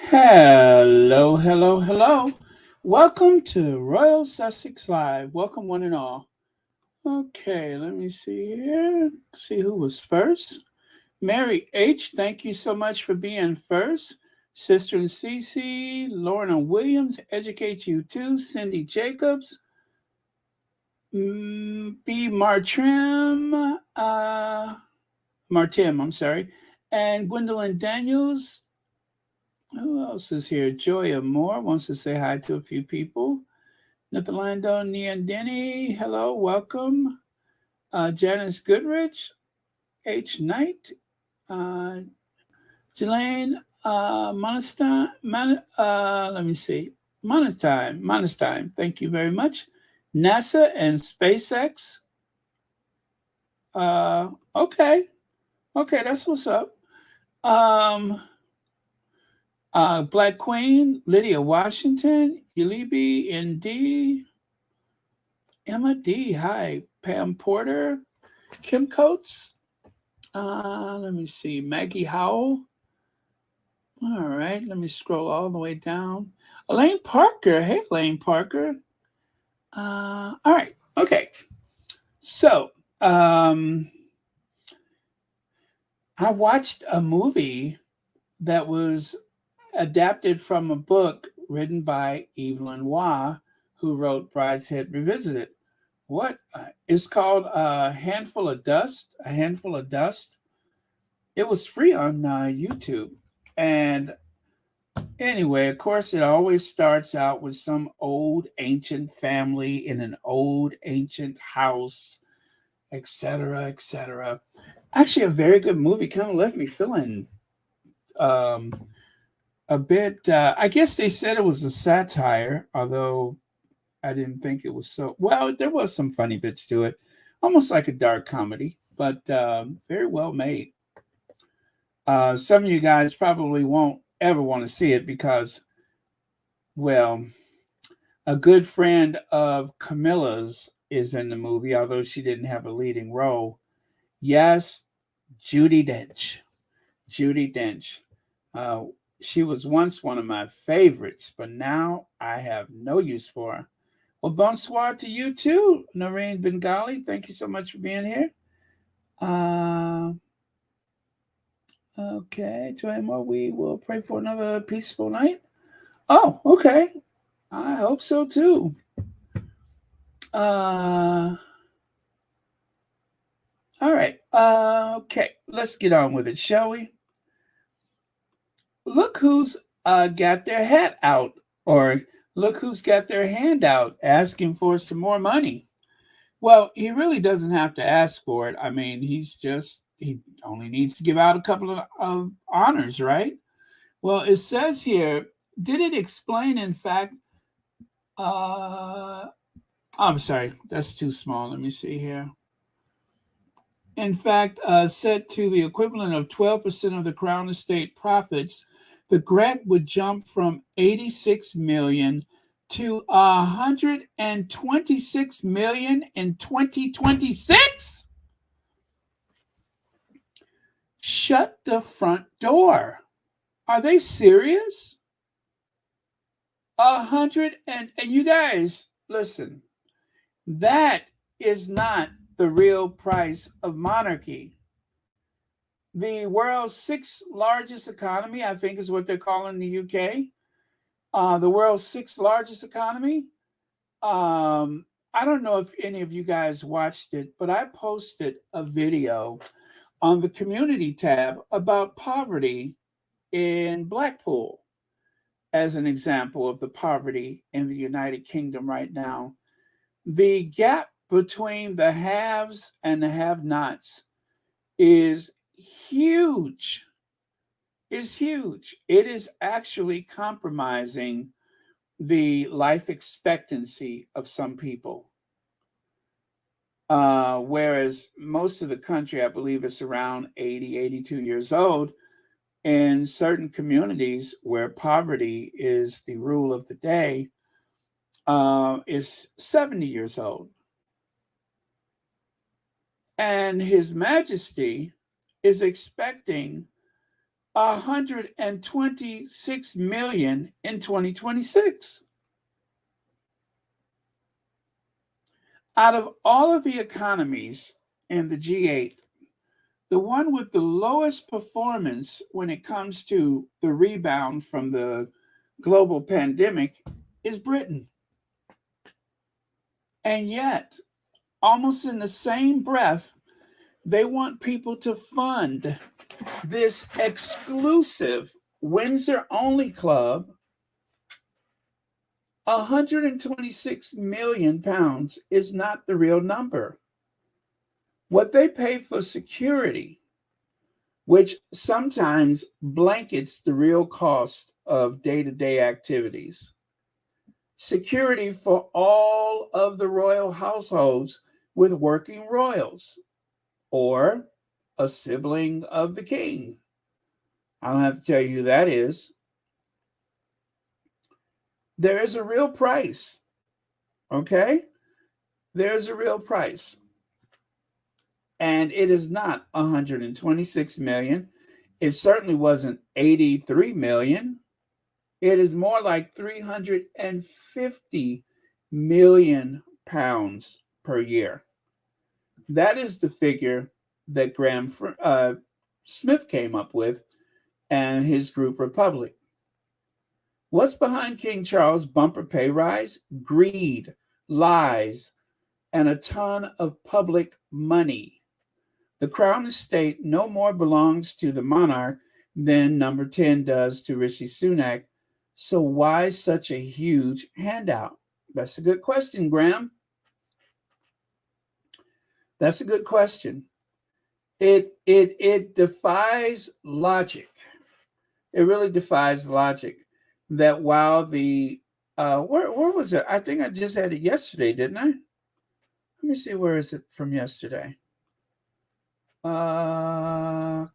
Hello, hello, hello. Welcome to Royal Sussex Live. Welcome, one and all. Okay, let me see here. See who was first. Mary H., thank you so much for being first. Sister and Cece, Lorna Williams, educate you too. Cindy Jacobs, B. Martim, I'm sorry. And Gwendolyn Daniels. Who else is here? Joya Moore wants to say hi to a few people. Nathalando Niandini, hello, welcome. Janice Goodrich, H. Knight, uh, Jelaine let me see. Monestein, thank you very much. NASA and SpaceX. Okay, okay, that's what's up. Um, Black Queen, Lydia Washington, Ulibi ND, Emma D. Hi, Pam Porter, Kim Coates. Let me see, Maggie Howell. All right, let me scroll all the way down. Elaine Parker. Hey, Elaine Parker. All right, okay. So, I watched a movie that was adapted from a book written by Evelyn Waugh, who wrote Brideshead Revisited. What? It's called A Handful of Dust. A Handful of Dust. It was free on YouTube. And anyway, of course, it always starts out with some old ancient family in an old ancient house, etc., etc. Actually, a very good movie. Kind of left me feeling um, a bit. I guess they said it was a satire, although I didn't think it was so. Well, there was some funny bits to it, almost like a dark comedy, but very well made. Some of you guys probably won't ever want to see it because, well, a good friend of Camilla's is in the movie, although she didn't have a leading role. Yes, Judi Dench. Judi Dench. Uh, she was once one of my favorites, but now I have no use for her. Well, bonsoir to you too, Noreen Bengali. Thank you so much for being here. Uh, okay, Joy Moore, we will pray for another peaceful night. Oh, okay. I hope so too. Uh, all right. Okay, let's get on with it, shall we? Look who's got their hat out, or look who's got their hand out asking for some more money. Well, he really doesn't have to ask for it. I mean, he only needs to give out a couple of honors, right? Well, it says here, did it explain, in fact, uh, I'm sorry, that's too small. Let me see here. In fact, set to the equivalent of 12% of the Crown Estate profits, the grant would jump from 86 million to 126 million in 2026. Shut the front door. Are they serious? 100, and you guys, listen, that is not the real price of monarchy. The world's sixth largest economy, I think is what they're calling the UK. The world's sixth largest economy. I don't know if any of you guys watched it, but I posted a video on the community tab about poverty in Blackpool as an example of the poverty in the United Kingdom right now. The gap between the haves and the have nots is huge. Is huge. It is actually compromising the life expectancy of some people. Whereas most of the country, I believe, is around 80, 82 years old. In certain communities where poverty is the rule of the day, is 70 years old. And His Majesty is expecting 126 million in 2026. Out of all of the economies in the G8, the one with the lowest performance when it comes to the rebound from the global pandemic is Britain. And yet, almost in the same breath, they want people to fund this exclusive Windsor only club. 126 million pounds is not the real number. What they pay for security, which sometimes blankets the real cost of day-to-day activities. Security for all of the royal households with working royals or a sibling of the king. I don't have to tell you who that is. There is a real price, okay? There's a real price. And it is not 126 million. It certainly wasn't 83 million. It is more like 350 million pounds per year. That is the figure that Graham Smith came up with and his group Republic. What's behind King Charles' bumper pay rise? Greed, lies, and a ton of public money. The crown estate no more belongs to the monarch than number 10 does to Rishi Sunak. So why such a huge handout? That's a good question, Graham. That's a good question. It defies logic. It really defies logic that while the where was it? I think I just had it yesterday, didn't I? Let me see, where is it from yesterday? Okay.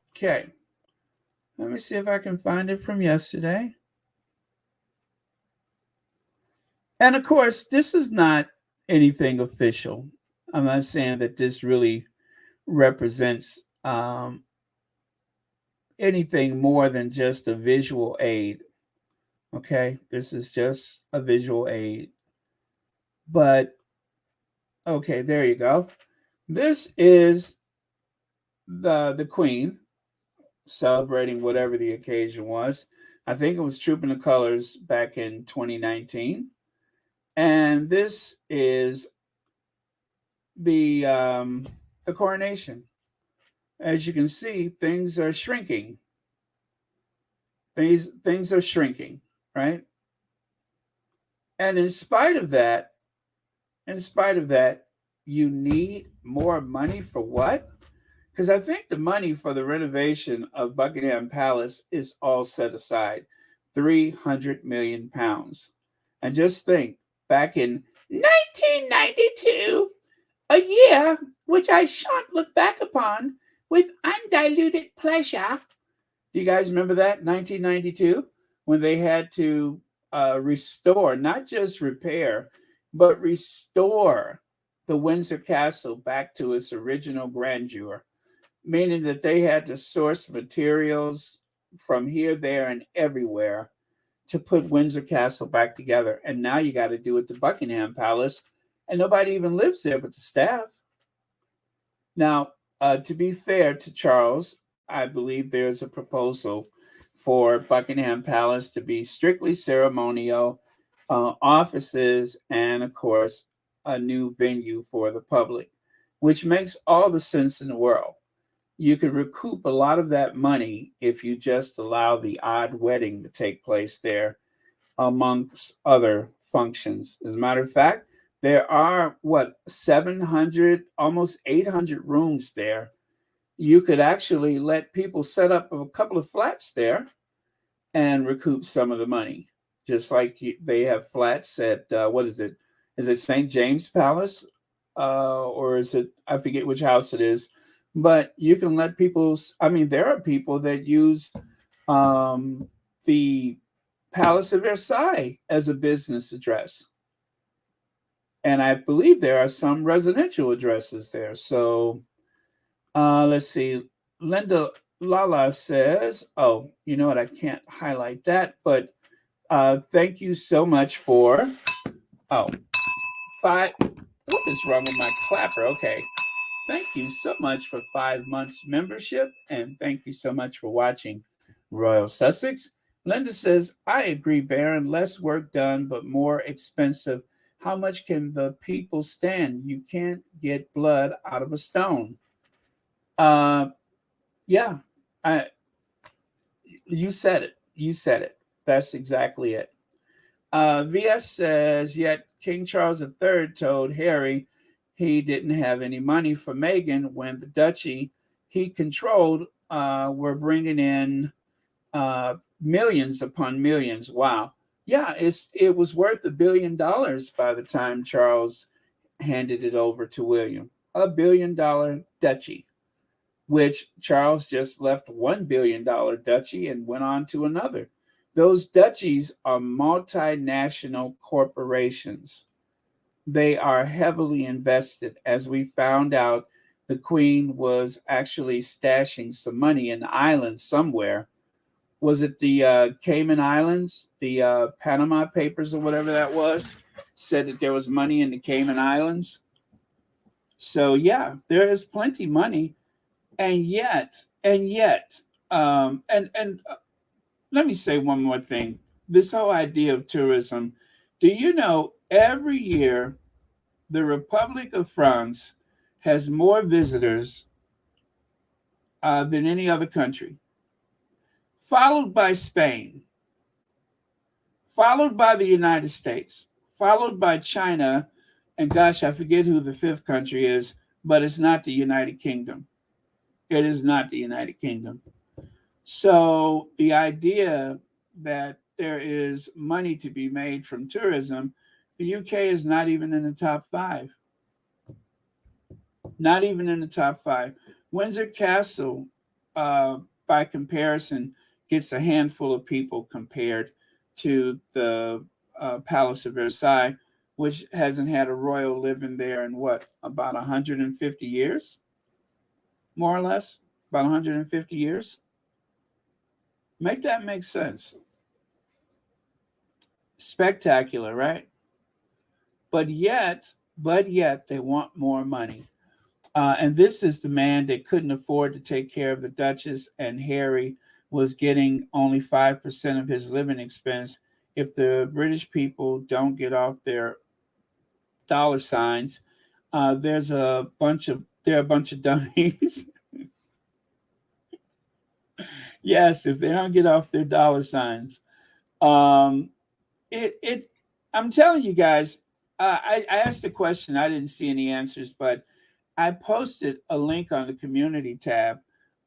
Let me see if I can find it from yesterday. And of course, this is not anything official. I'm not saying that this really represents anything more than just a visual aid. Okay, this is just a visual aid. But okay, there you go. This is the Queen celebrating whatever the occasion was. I think it was Trooping the Colors back in 2019. And this is the Coronation. As you can see, things are shrinking. Things are shrinking, right? And in spite of that, you need more money for what? Because I think the money for the renovation of Buckingham Palace is all set aside, 300 million pounds. And just think, back in 1992, a year which I shan't look back upon with undiluted pleasure. Do you guys remember that, 1992, when they had to restore, not just repair, but restore the Windsor Castle back to its original grandeur, meaning that they had to source materials from here, there, and everywhere to put Windsor Castle back together. And now you got to do it to Buckingham Palace, and nobody even lives there but the staff. Now, to be fair to Charles, I believe there's a proposal for Buckingham Palace to be strictly ceremonial, offices, and of course, a new venue for the public, which makes all the sense in the world. You could recoup a lot of that money if you just allow the odd wedding to take place there, amongst other functions. As a matter of fact, there are 700, almost 800 rooms there. You could actually let people set up a couple of flats there and recoup some of the money, just like they have flats at what is it? Is it St. James Palace, or is it? I forget which house it is. But you can let people. I mean, there are people that use the Palace of Versailles as a business address, and I believe there are some residential addresses there. So let's see. Linda Lala says, oh, you know what? I can't highlight that, but thank you so much for, oh, five. What is wrong with my clapper? Okay. Thank you so much for 5 months membership, and thank you so much for watching Royal Sussex. Linda says, I agree, Baron. Less work done, but more expensive. How much can the people stand? You can't get blood out of a stone. Uh, yeah, I, you said it. You said it. That's exactly it. VS says, yet King Charles III told Harry he didn't have any money for Meghan when the duchy he controlled were bringing in millions upon millions. Wow. Yeah, it was worth $1 billion by the time Charles handed it over to William. $1 billion duchy, which Charles just left $1 billion duchy and went on to another. Those duchies are multinational corporations. They are heavily invested. As we found out, the Queen was actually stashing some money in the islands somewhere. Was it the Cayman Islands? The Panama Papers or whatever that was said that there was money in the Cayman Islands. So yeah, there is plenty money, and yet, let me say one more thing. This whole idea of tourism. Do you know every year the Republic of France has more visitors than any other country, followed by Spain, followed by the United States, followed by China, and gosh, I forget who the fifth country is, but it's not the United Kingdom. It is not the United Kingdom. So the idea that there is money to be made from tourism, the UK is not even in the top five. Not even in the top five. Windsor Castle, by comparison, gets a handful of people compared to the Palace of Versailles, which hasn't had a royal living there in what, about 150 years, more or less? About 150 years? Make that make sense. Spectacular, right? But yet, they want more money. And this is the man that couldn't afford to take care of the Duchess, and Harry was getting only 5% of his living expense. If the British people don't get off their dollar signs, there are a bunch of dummies. Yes, if they don't get off their dollar signs, um, it. I'm telling you guys, I asked a question. I didn't see any answers, but I posted a link on the community tab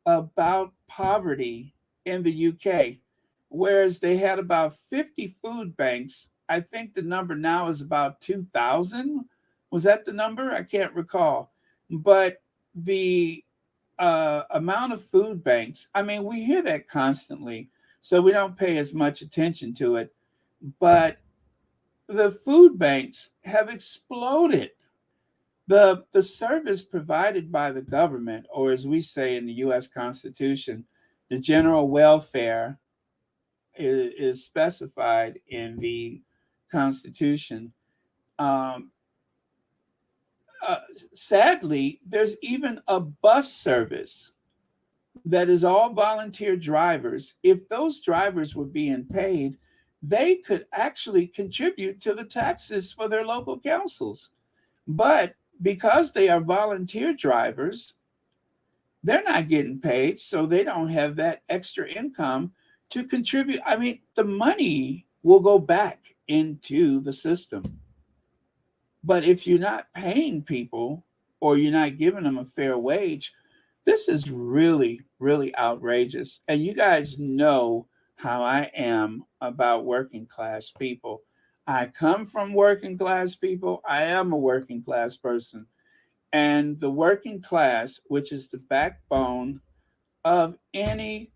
about poverty in the UK, whereas they had about 50 food banks. I think the number now is about 2,000. Was that the number? I can't recall. But the amount of food banks, I mean, we hear that constantly, so we don't pay as much attention to it. But the food banks have exploded. The service provided by the government, or as we say in the U.S. Constitution, the general welfare is specified in the Constitution. Um, uh, Sadly, there's even a bus service that is all volunteer drivers. If those drivers were being paid, they could actually contribute to the taxes for their local councils. But because they are volunteer drivers, they're not getting paid, so they don't have that extra income to contribute. I mean, the money will go back into the system. But if you're not paying people or you're not giving them a fair wage, this is really, really outrageous. And you guys know how I am about working class people. I come from working class people. I am a working class person. And the working class, which is the backbone of any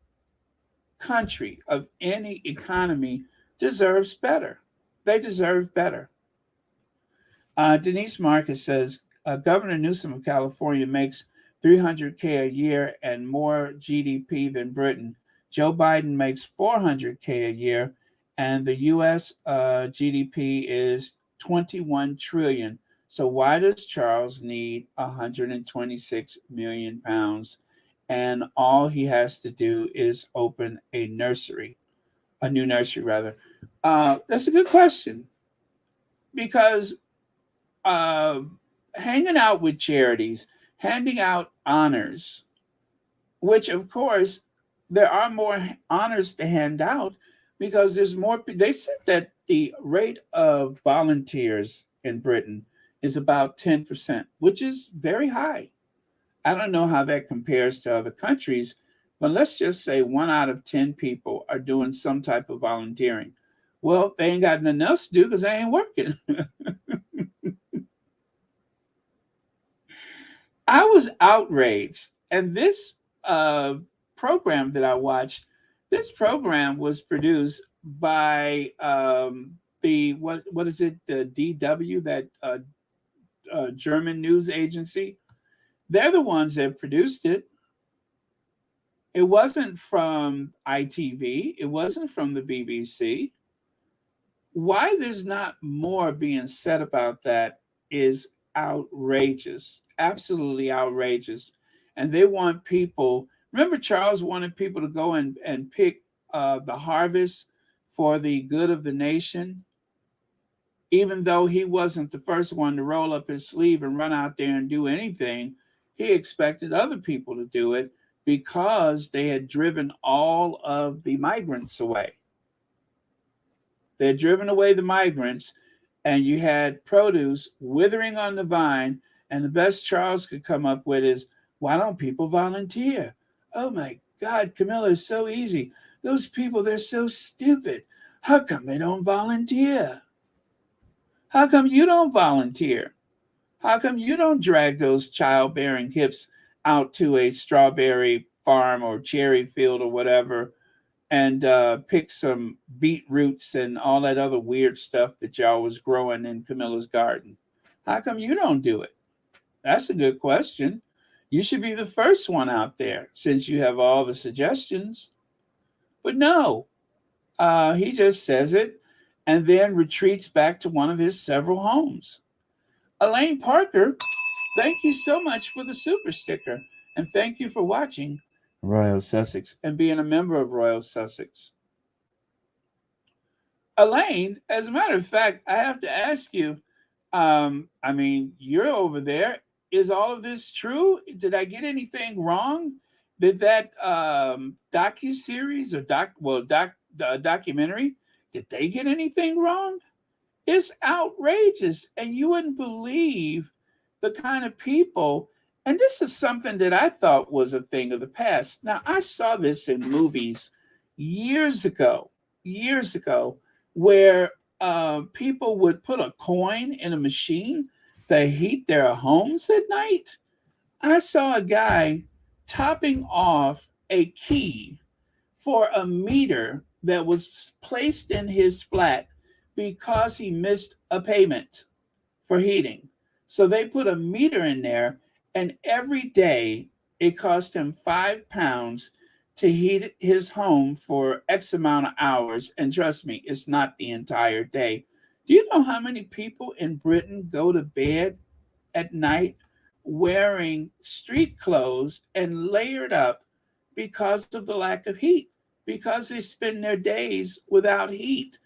country, of any economy, deserves better. They deserve better. Denise Marcus says Governor Newsom of California makes 300K a year and more GDP than Britain. Joe Biden makes 400K a year, and the U.S. GDP is 21 trillion. So why does Charles need 126 million pounds? And all he has to do is open a new nursery rather. That's a good question because uh, hanging out with charities, handing out honors, which of course there are more honors to hand out because there's more. They said that the rate of volunteers in Britain is about 10%, which is very high. I don't know how that compares to other countries, but let's just say 1 out of 10 people are doing some type of volunteering. Well, they ain't got nothing else to do because they ain't working. I was outraged. And this program that I watched, this program was produced by the what is it, the DW, that German news agency. They're the ones that produced it. It wasn't from ITV. It wasn't from the BBC. Why there's not more being said about that is outrageous, absolutely outrageous. And they want people, remember, Charles wanted people to go and pick the harvest for the good of the nation, even though he wasn't the first one to roll up his sleeve and run out there and do anything. He expected other people to do it because they had driven all of the migrants away. They had driven away the migrants, and you had produce withering on the vine. And the best Charles could come up with is, why don't people volunteer? Oh my God, Camilla, it's so easy. Those people, they're so stupid. How come they don't volunteer? How come you don't volunteer? How come you don't drag those childbearing hips out to a strawberry farm or cherry field or whatever and pick some beetroots and all that other weird stuff that y'all was growing in Camilla's garden? How come you don't do it? That's a good question. You should be the first one out there since you have all the suggestions. But no, he just says it and then retreats back to one of his several homes. Elaine Parker, thank you so much for the super sticker. And thank you for watching Royal Sussex and being a member of Royal Sussex. Elaine, as a matter of fact, I have to ask you, I mean, you're over there. Is all of this true? Did I get anything wrong? Did that docu-series or documentary, did they get anything wrong? It's outrageous. And you wouldn't believe the kind of people. And this is something that I thought was a thing of the past. Now, I saw this in movies years ago, where people would put a coin in a machine to heat their homes at night. I saw a guy topping off a key for a meter that was placed in his flat because he missed a payment for heating. So they put a meter in there, and every day it cost him £5 to heat his home for X amount of hours. And trust me, it's not the entire day. Do you know how many people in Britain go to bed at night wearing street clothes and layered up because of the lack of heat? Because they spend their days without heat.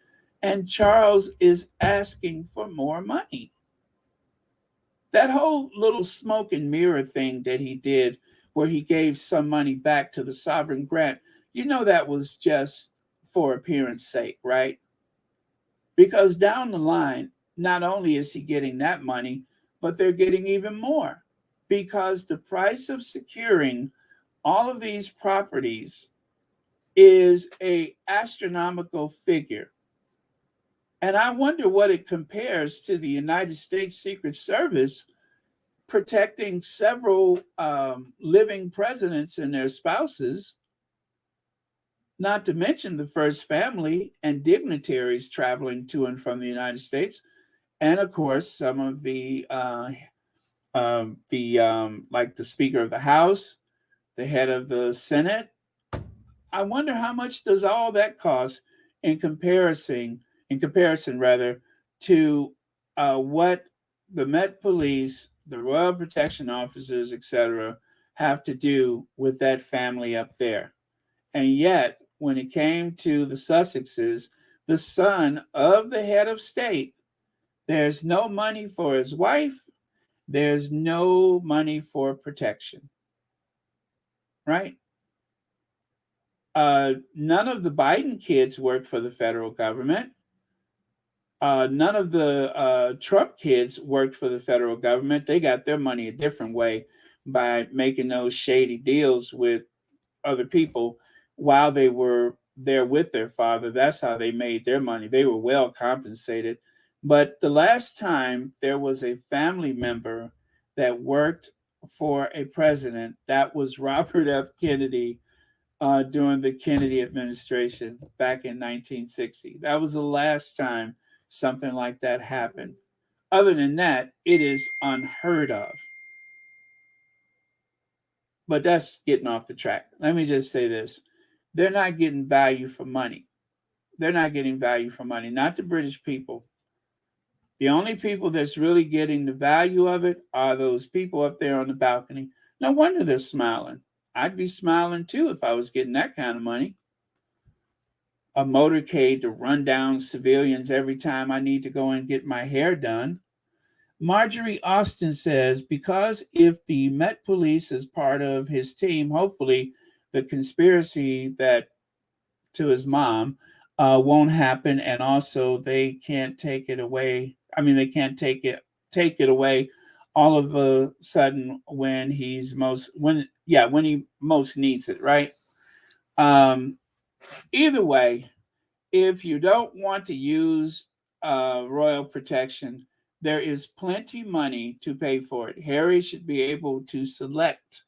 And Charles is asking for more money. That whole little smoke and mirror thing that he did, where he gave some money back to the sovereign grant, you know, that was just for appearance sake, right? Because down the line, not only is he getting that money, but they're getting even more because the price of securing all of these properties is a astronomical figure. And I wonder what it compares to the United States Secret Service protecting several living presidents and their spouses, not to mention the first family and dignitaries traveling to and from the United States, and of course, some of the Like the Speaker of the House, the head of the Senate. I wonder how much does all that cost in comparison rather to what the Met Police, the Royal Protection Officers, etc., have to do with that family up there. And yet, when it came to the Sussexes, the son of the head of state, there's no money for his wife. There's no money for protection, right? None of the Biden kids worked for the federal government. None of the Trump kids worked for the federal government. They got their money a different way by making those shady deals with other people while they were there with their father. That's how they made their money. They were well compensated. But the last time there was a family member that worked for a president, that was Robert F. Kennedy during the Kennedy administration back in 1960. That was the last time something like that happened. Other than that, it is unheard of. But that's getting off the track. Let me just say this: they're not getting value for money. They're not getting value for money, not the British people. The only people that's really getting the value of it are those people up there on the balcony. No wonder they're smiling. I'd be smiling too if I was getting that kind of money. A motorcade to run down civilians every time I need to go and get my hair done. Marjorie Austin says, because if the Met Police is part of his team, hopefully the conspiracy that to his mom won't happen, and also they can't take it away. I mean, they can't take it away all of a sudden when when he most needs it, right? Um, Either way, if you don't want to use royal protection, there is plenty money to pay for it. Harry should be able to select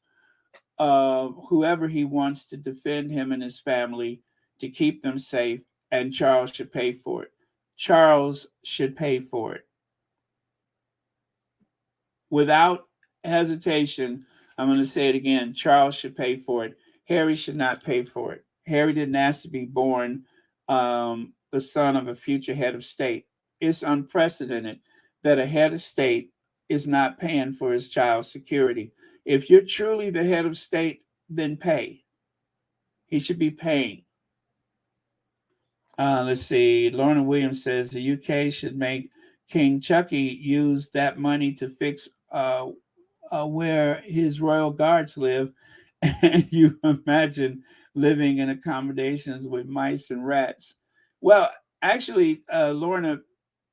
whoever he wants to defend him and his family to keep them safe, and Charles should pay for it. Charles should pay for it. Without hesitation, I'm going to say it again: Charles should pay for it. Harry should not pay for it. Harry didn't ask to be born the son of a future head of state. It's unprecedented that a head of state is not paying for his child's security. If you're truly the head of state, then pay. He should be paying. Let's see. Lorna Williams says the UK should make King Chucky use that money to fix where his royal guards live. And you imagine living in accommodations with mice and rats. Well, actually, Lorna,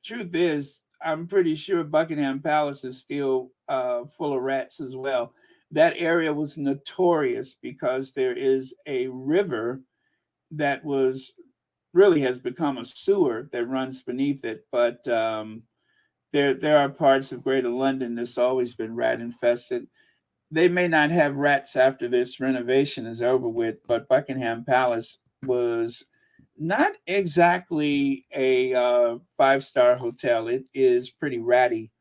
truth is, I'm pretty sure Buckingham Palace is still full of rats as well. That area was notorious because there is a river that was really has become a sewer that runs beneath it. But there are parts of Greater London that's always been rat infested. They may not have rats after this renovation is over with, but Buckingham Palace was not exactly a five-star hotel. It is pretty ratty,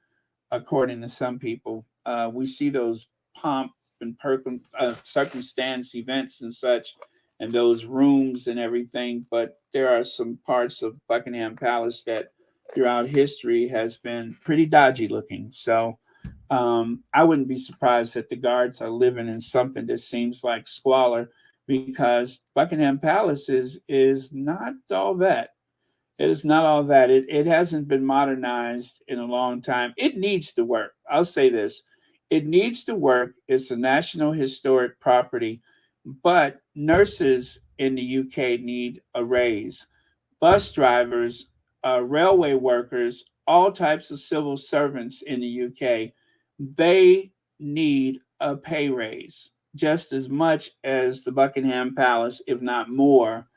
according to some people. We see those pomp and circumstance events and such, and those rooms and everything, but there are some parts of Buckingham Palace that throughout history has been pretty dodgy looking. So I wouldn't be surprised that the guards are living in something that seems like squalor, because Buckingham Palace is not all that. It is not all that. It hasn't been modernized in a long time. It needs to work. I'll say this. It needs to work. It's a national historic property, but nurses in the UK need a raise. Bus drivers, railway workers, all types of civil servants in the UK, they need a pay raise just as much as the Buckingham Palace, if not more,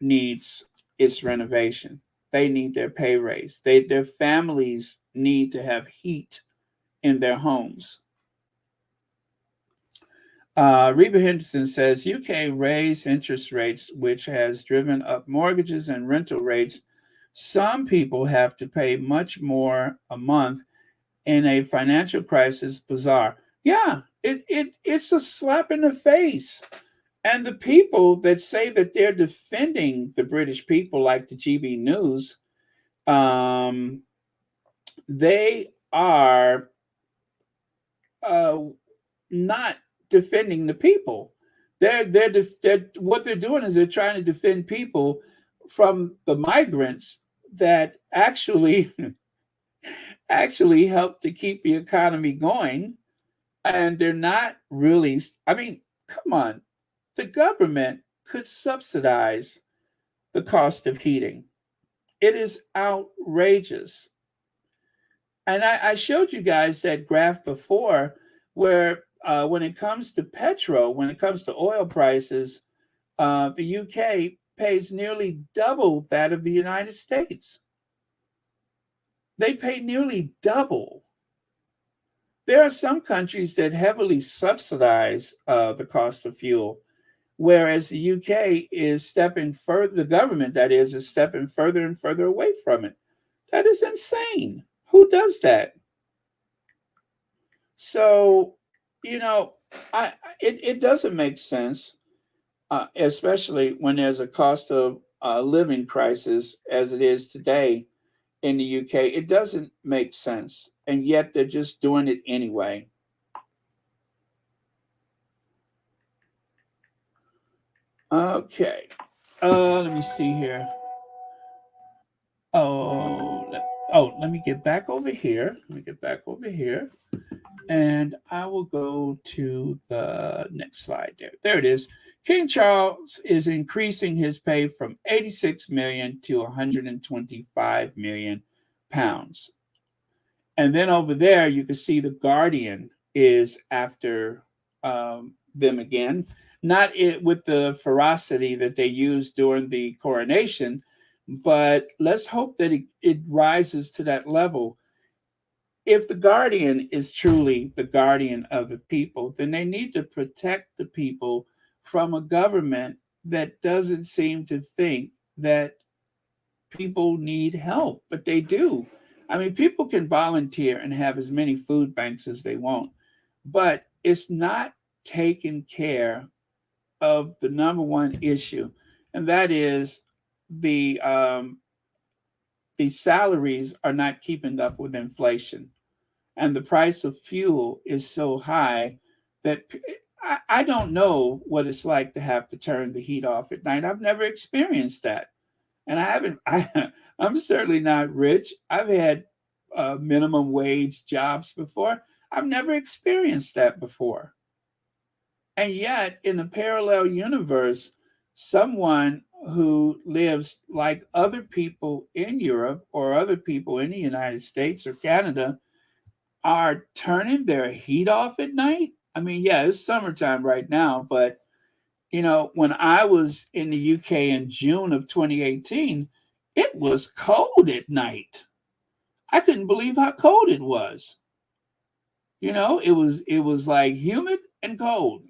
needs its renovation. They need their pay raise. Their families need to have heat in their homes. Reba Henderson says UK raised interest rates, which has driven up mortgages and rental rates. Some people have to pay much more a month in a financial crisis bizarre. Yeah, it's a slap in the face. And the people that say that they're defending the British people, like the GB News, um, they are uh, not defending the people. They're what they're doing is they're trying to defend people from the migrants that actually actually help to keep the economy going, and they're not really. I mean, come on, the government could subsidize the cost of heating. It is outrageous. And I showed you guys that graph before where when it comes to petrol, when it comes to oil prices, the UK pays nearly double that of the United States. They pay nearly double. There are some countries that heavily subsidize the cost of fuel, whereas the UK is stepping further, the government, that is stepping further and further away from it. That is insane. Who does that? So, you know, it doesn't make sense, especially when there's a cost of living crisis as it is today in the UK. It doesn't make sense, and yet they're just doing it anyway. Okay, let me see here. Let me get back over here. Let me get back over here. And I will go to the next slide there. There it is. King Charles is increasing his pay from 86 million to 125 million pounds. And then over there, you can see the Guardian is after them again, not it with the ferocity that they used during the coronation, but let's hope that it rises to that level. If the Guardian is truly the guardian of the people, then they need to protect the people from a government that doesn't seem to think that people need help, but they do. I mean, people can volunteer and have as many food banks as they want, but it's not taking care of the number one issue, and that is the the salaries are not keeping up with inflation, and the price of fuel is so high that I don't know what it's like to have to turn the heat off at night. I've never experienced that, and I haven't. I'm certainly not rich. I've had minimum wage jobs before. I've never experienced that before. And yet, in a parallel universe, someone who lives like other people in Europe or other people in the United States or Canada are turning their heat off at night. I mean, yeah, it's summertime right now, but when I was in the UK in June of 2018, it was cold at night. I couldn't believe how cold it was. It was like humid and cold,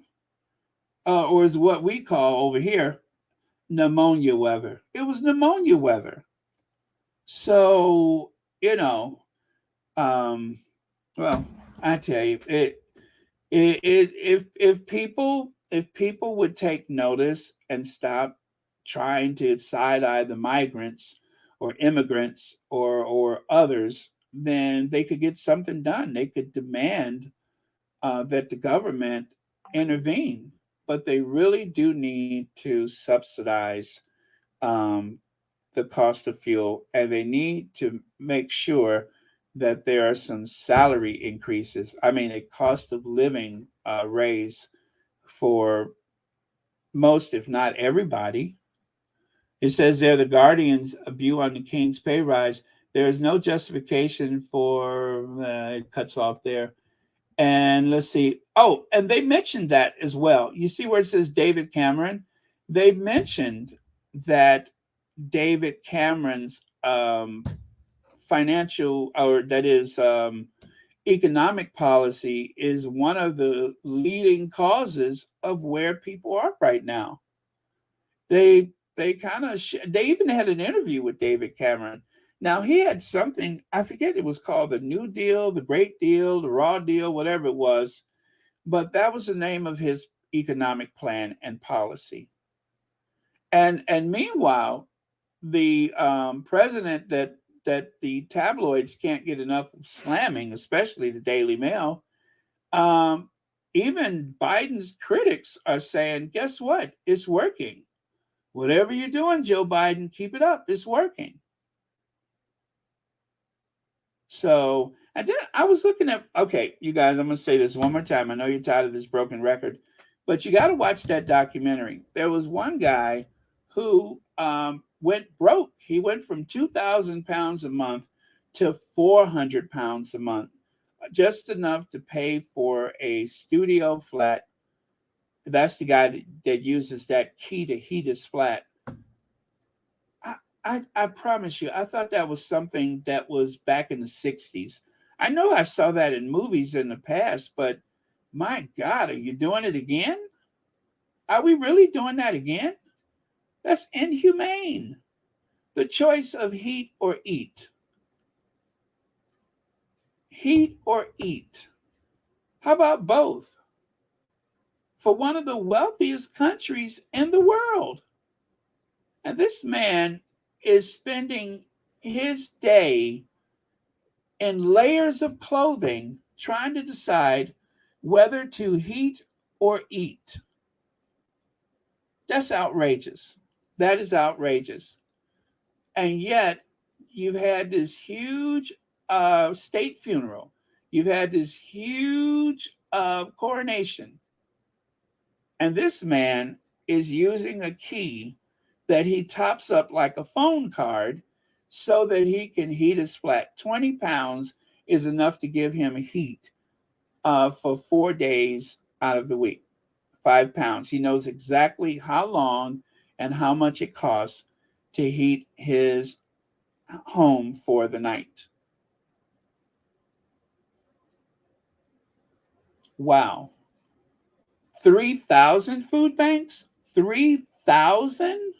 or is what we call over here pneumonia weather. It was pneumonia weather. So um, well, I tell you, if people would take notice and stop trying to side eye the migrants or immigrants or others, then they could get something done. They could demand that the government intervene, but they really do need to subsidize um, the cost of fuel, and they need to make sure that there are some salary increases. I mean, a cost of living raise for most, if not everybody. It says there the Guardian's view on the King's pay rise. There is no justification for it cuts off there. And let's see. Oh, and they mentioned that as well. You see where it says David Cameron? They mentioned that David Cameron's financial, or that is economic policy, is one of the leading causes of where people are right now. They kind of they even had an interview with David Cameron, Now he had something, I forget, it was called the New Deal, the Great Deal, the Raw Deal, whatever it was, but that was the name of his economic plan and policy. And meanwhile, the president that the tabloids can't get enough of slamming, especially the Daily Mail, um, even Biden's critics are saying, guess what? It's working. Whatever you're doing, Joe Biden, keep it up. It's working. So, and then I was looking at, okay, you guys, I'm going to say this one more time. I know you're tired of this broken record, but you got to watch that documentary. There was one guy who went broke. He went from 2,000 pounds a month to 400 pounds a month, just enough to pay for a studio flat. That's the guy that uses that key to heat his flat. I promise you, I thought that was something that was back in the 60s. I know I saw that in movies in the past, but my God, are you doing it again? Are we really doing that again? That's inhumane. The choice of heat or eat. Heat or eat. How about both? For one of the wealthiest countries in the world. And this man is spending his day in layers of clothing trying to decide whether to heat or eat. That's outrageous. That is outrageous. And yet, you've had this huge state funeral, you've had this huge coronation, and this man is using a key that he tops up like a phone card so that he can heat his flat. 20 pounds is enough to give him heat for 4 days out of the week. 5 pounds. He knows exactly how long and how much it costs to heat his home for the night. Wow. 3,000 food banks? 3,000?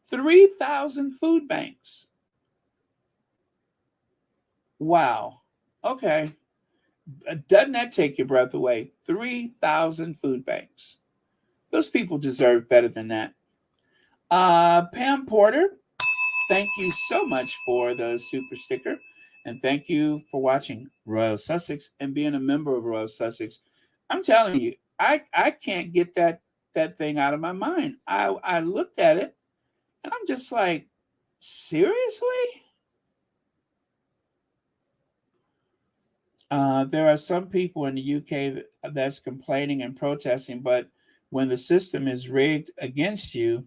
3,000 food banks. Wow. Okay. Doesn't that take your breath away? 3,000 food banks. Those people deserve better than that. Pam Porter, thank you so much for the super sticker. And thank you for watching Royal Sussex and being a member of Royal Sussex. I'm telling you, I can't get that thing out of my mind. I looked at it and I'm just like, seriously? There are some people in the UK that's complaining and protesting, but when the system is rigged against you,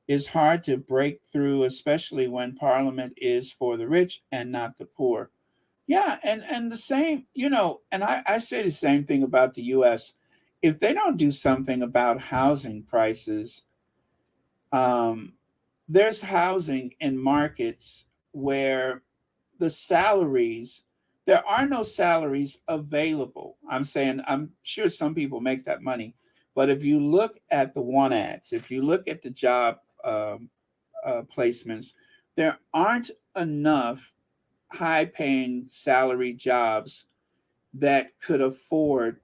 it's hard to break through, especially when Parliament is for the rich and not the poor. Yeah, and the same, and I say the same thing about the US. If they don't do something about housing prices, um, there's housing in markets where the salaries, there are no salaries available. I'm saying, I'm sure some people make that money, but if you look at the want ads, if you look at the job placements, there aren't enough high paying salary jobs that could afford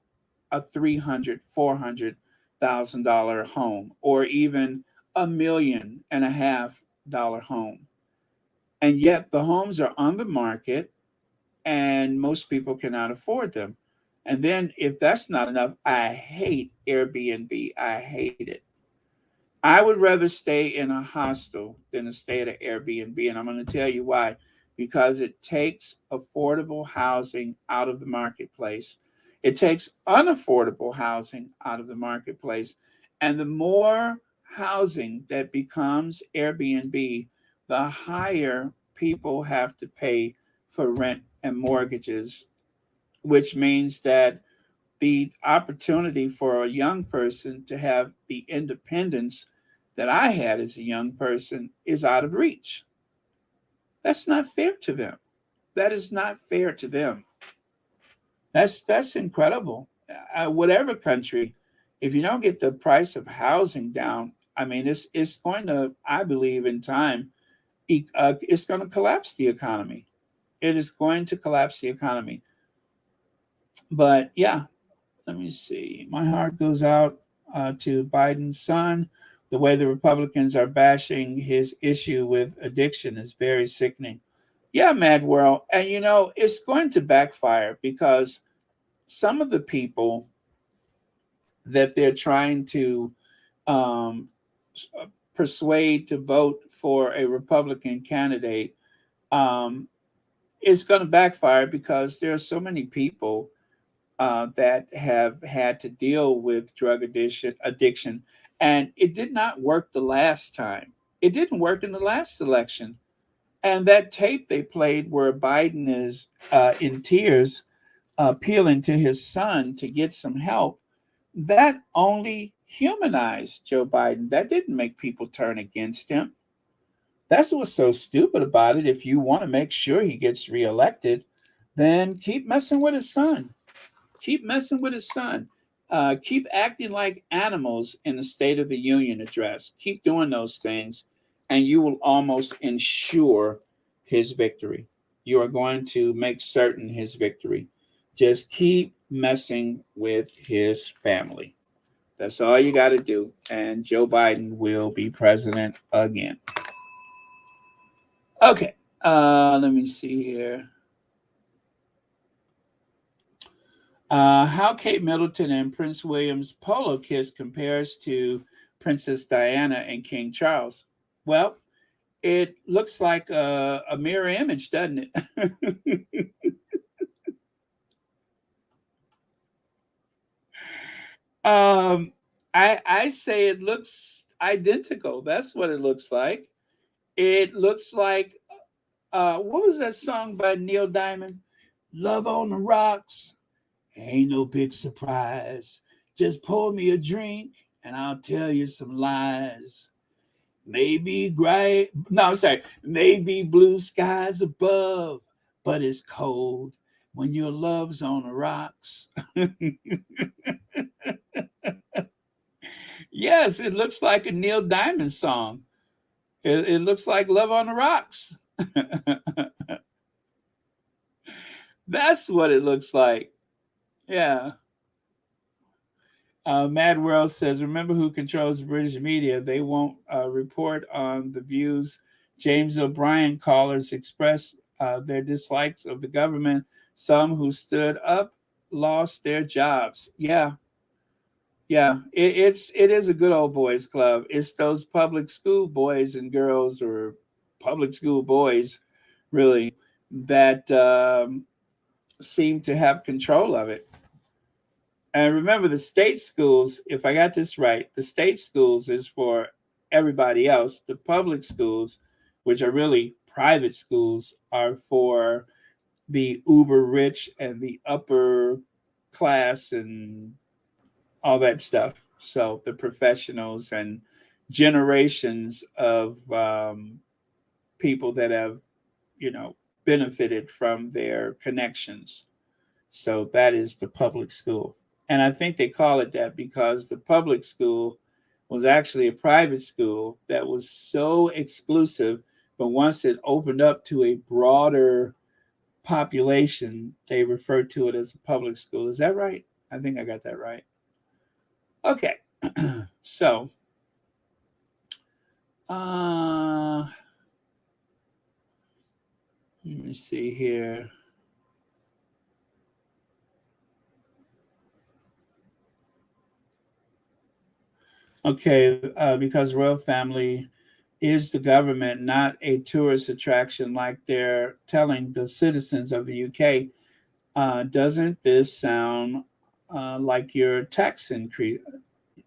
a 300, $400,000 home, or even $1.5 million home. And yet the homes are on the market and most people cannot afford them. And then if that's not enough, I hate Airbnb. I hate it. I would rather stay in a hostel than to stay at an Airbnb. And I'm going to tell you why. Because it takes affordable housing out of the marketplace. It takes unaffordable housing out of the marketplace. And the more housing that becomes Airbnb, the higher people have to pay for rent and mortgages, which means that the opportunity for a young person to have the independence that I had as a young person is out of reach. That's not fair to them. That is not fair to them. That's incredible. Whatever country, if you don't get the price of housing down, I mean, it's going to, I believe, in time, it's going to collapse the economy. It is going to collapse the economy. But yeah, let me see. My heart goes out to Biden's son. The way the Republicans are bashing his issue with addiction is very sickening. Yeah, Mad World. And it's going to backfire because some of the people that they're trying to um, persuade to vote for a Republican candidate um, is going to backfire because there are so many people that have had to deal with drug addiction, and it did not work the last time. It didn't work in the last election. And that tape they played where Biden is in tears, appealing to his son to get some help, that only humanized Joe Biden. That didn't make people turn against him. That's what's so stupid about it. If you want to make sure he gets reelected, then keep messing with his son. Keep messing with his son. Keep acting like animals in the State of the Union address. Keep doing those things, and you will almost ensure his victory. You are going to make certain his victory. Just keep messing with his family. That's all you got to do. And Joe Biden will be president again. Okay. Let me see here. How Kate Middleton and Prince William's polo kiss compares to Princess Diana and King Charles. Well, it looks like a mirror image, doesn't it? um, I say it looks identical. That's what it looks like. It looks like what was that song by Neil Diamond? Love on the Rocks. Ain't no big surprise. Just pour me a drink and I'll tell you some lies. Maybe gray, no, I'm sorry. Maybe blue skies above, but it's cold when your love's on the rocks. Yes, it looks like a Neil Diamond song. It looks like Love on the Rocks. That's what it looks like. Yeah. Mad World says, remember who controls the British media. They won't report on the views James O'Brien callers express their dislikes of the government. Some who stood up lost their jobs. Yeah, yeah. It is a good old boys club. It's those public school boys and girls, or public school boys, really, that seem to have control of it. And remember, the state schools, if I got this right, the state schools is for everybody else. The public schools, which are really private schools, are for the uber rich and the upper class and all that stuff. So the professionals and generations of people that have, benefited from their connections. So that is the public school. And I think they call it that because the public school was actually a private school that was so exclusive. But once it opened up to a broader population, they referred to it as a public school. Is that right? I think I got that right. Okay. So, let me see here. Okay, because royal family is the government, not a tourist attraction like they're telling the citizens of the UK. Doesn't this sound like your tax increase?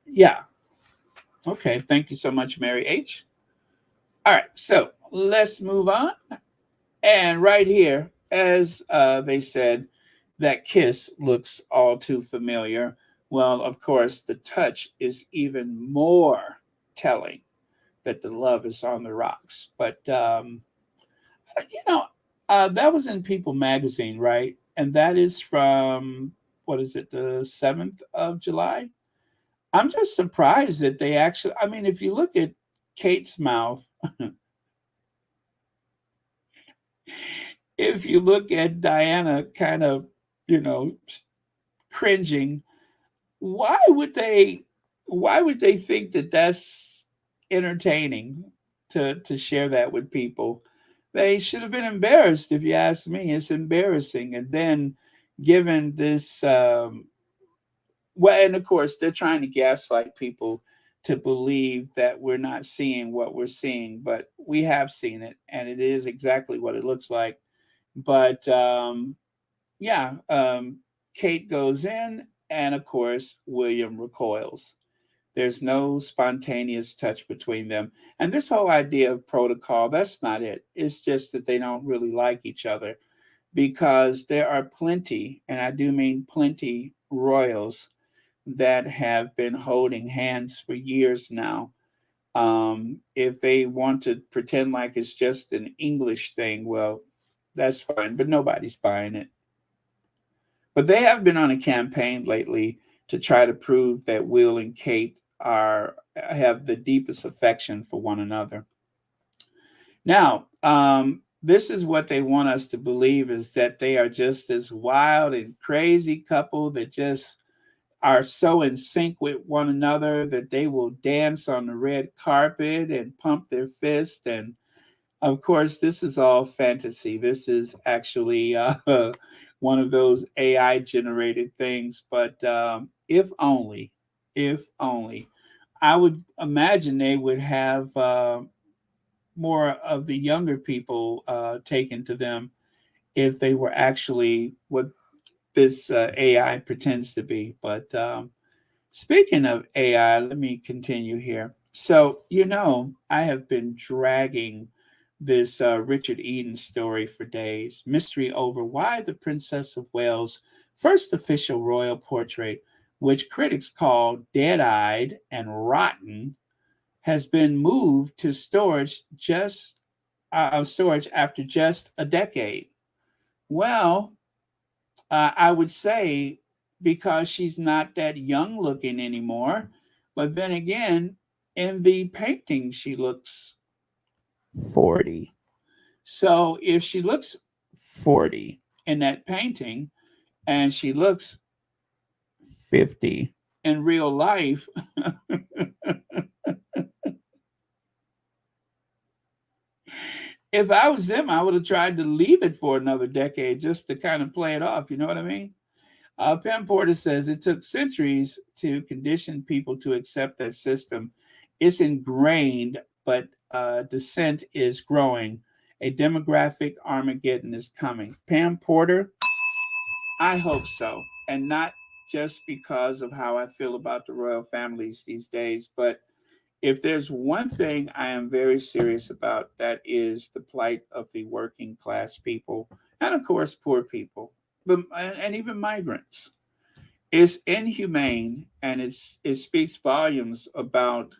Yeah. Okay. Thank you so much, Mary H. All right. So let's move on. And right here, as they said, that kiss looks all too familiar. Well, of course, the touch is even more telling that the love is on the rocks. But, you know, that was in People magazine, right? And that is from, what is it, the 7th of July? I'm just surprised that they actually, I mean, if you look at Kate's mouth, if you look at Diana kind of, you know, cringing, why would they why would they think that that's entertaining to share that with people? They should have been embarrassed, if you ask me. It's embarrassing. And then given this well, and of course they're trying to gaslight people to believe that we're not seeing what we're seeing, but we have seen it and it is exactly what it looks like. But yeah, Kate goes in, and of course, William recoils. There's no spontaneous touch between them. And this whole idea of protocol, that's not it. It's just that they don't really like each other because there are plenty, and I do mean plenty, royals that have been holding hands for years now. If they want to pretend like it's just an English thing, well, that's fine, but nobody's buying it. But they have been on a campaign lately to try to prove that Will and Kate are have the deepest affection for one another. Now, this is what they want us to believe is that they are just this wild and crazy couple that just are so in sync with one another that they will dance on the red carpet and pump their fist. And of course, this is all fantasy. This is actually one of those AI generated things. But if only, I would imagine they would have more of the younger people taken to them if they were actually what this AI pretends to be. But speaking of AI, let me continue here. So, I have been dragging this Richard Eden story for days. Mystery over why the Princess of Wales' first official royal portrait, which critics call dead eyed and rotten, has been moved to storage after just a decade. Well, I would say because she's not that young looking anymore. But then again, in the painting, she looks 40. So if she looks 40 in that painting and she looks 50 in real life, if I was them, I would have tried to leave it for another decade just to kind of play it off. You know what I mean? Pam Porter says it took centuries to condition people to accept that system. It's ingrained, but dissent is growing. A demographic Armageddon is coming. Pam Porter, I hope so. And not just because of how I feel about the royal families these days, but if there's one thing I am very serious about, that is the plight of the working class people, and of course, poor people, but, and even migrants. It's inhumane, and it speaks volumes about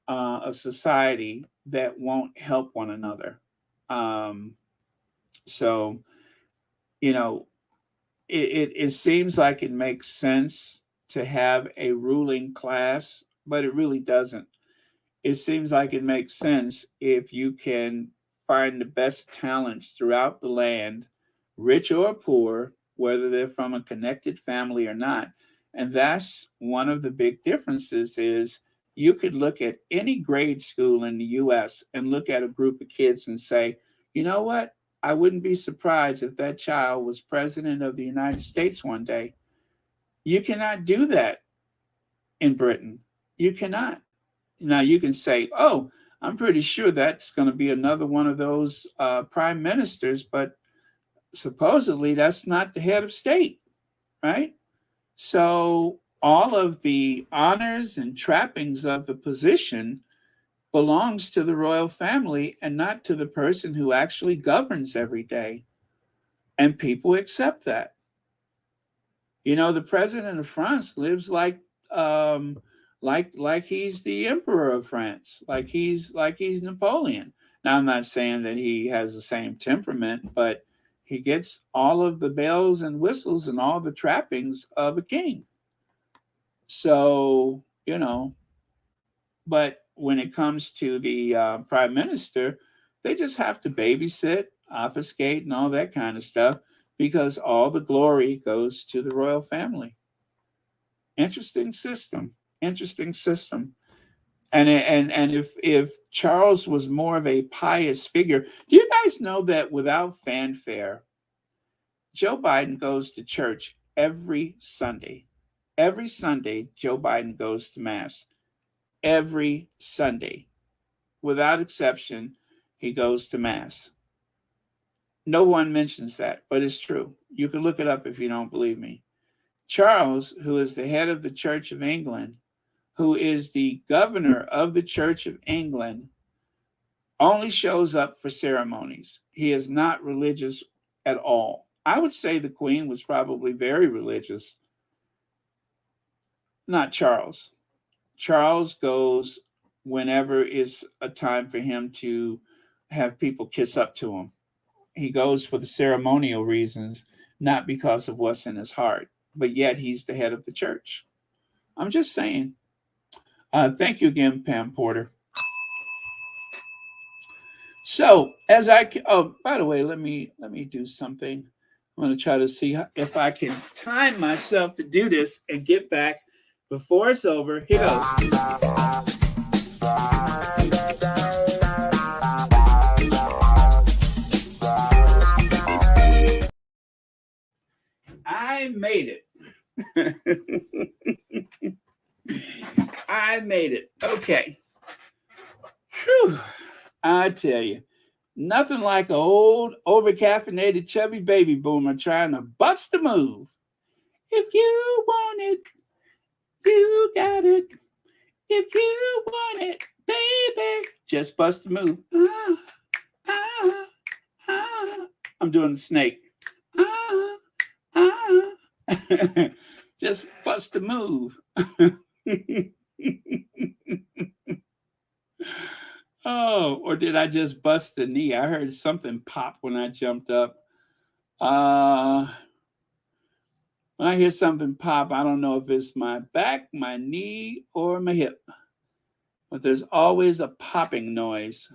a society that won't help one another. Um, so, you know, it seems like it makes sense to have a ruling class, but it really doesn't. It seems like it makes sense if you can find the best talents throughout the land, rich or poor, whether they're from a connected family or not. And that's one of the big differences is you could look at any grade school in the US and look at a group of kids and say, you know what? I wouldn't be surprised if that child was president of the United States one day. You cannot do that in Britain. You cannot. Now you can say, "Oh, I'm pretty sure that's going to be another one of those prime ministers," but supposedly that's not the head of state, right? So all of the honors and trappings of the position belongs to the royal family and not to the person who actually governs every day. And people accept that. The president of France lives um like he's the emperor of France, like he's Napoleon. Now I'm not saying that he has the same temperament, but he gets all of the bells and whistles and all the trappings of a king. So, but when it comes to the prime minister, They just have to babysit, obfuscate, and all that kind of stuff because all the glory goes to the royal family. Interesting system. Interesting system. And if Charles was more of a pious figure, do you guys know that without fanfare, Joe Biden goes to church every Sunday? Every Sunday, Joe Biden goes to mass. Every Sunday, without exception, he goes to mass. No one mentions that, but it's true. You can look it up if you don't believe me. Charles, who is the head of the Church of England, who is the governor of the Church of England, only shows up for ceremonies. He is not religious at all. I would say the Queen was probably very religious, not Charles. Charles goes whenever is a time for him to have people kiss up to him. He goes for the ceremonial reasons, not because of what's in his heart. But yet he's the head of the church. I'm just saying. Thank you again, Pam Porter. So as by the way, let me do something. I'm going to try to see if I can time myself to do this and get back before it's over. Here goes. I made it. I made it. Okay. Whew. I tell you, nothing like an old, overcaffeinated, chubby baby boomer trying to bust a move. If you want it, you got it. If you want it, baby, just bust a move. Ah, ah. I'm doing the snake. Just bust a move. Oh, or did I just bust the knee? I heard something pop when I jumped up. When I hear something pop, I don't know if it's my back, my knee, or my hip. But there's always a popping noise.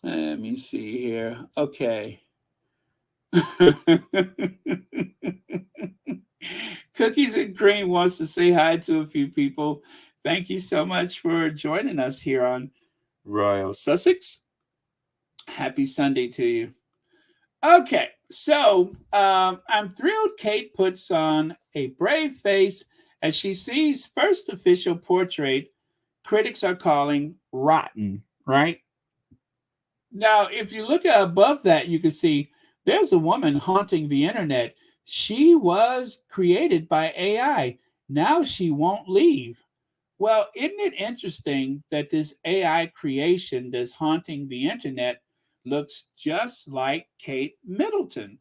Let me see here. Okay. Cookies and Cream wants to say hi to a few people. Thank you so much for joining us here on Royal Sussex. Happy Sunday to you. Okay, so I'm thrilled Kate puts on a brave face as she sees first official portrait critics are calling rotten, right? Now, if you look above that, you can see there's a woman haunting the internet. She was created by AI. Now she won't leave. Well, isn't it interesting that this AI creation that's haunting the internet looks just like Kate Middleton?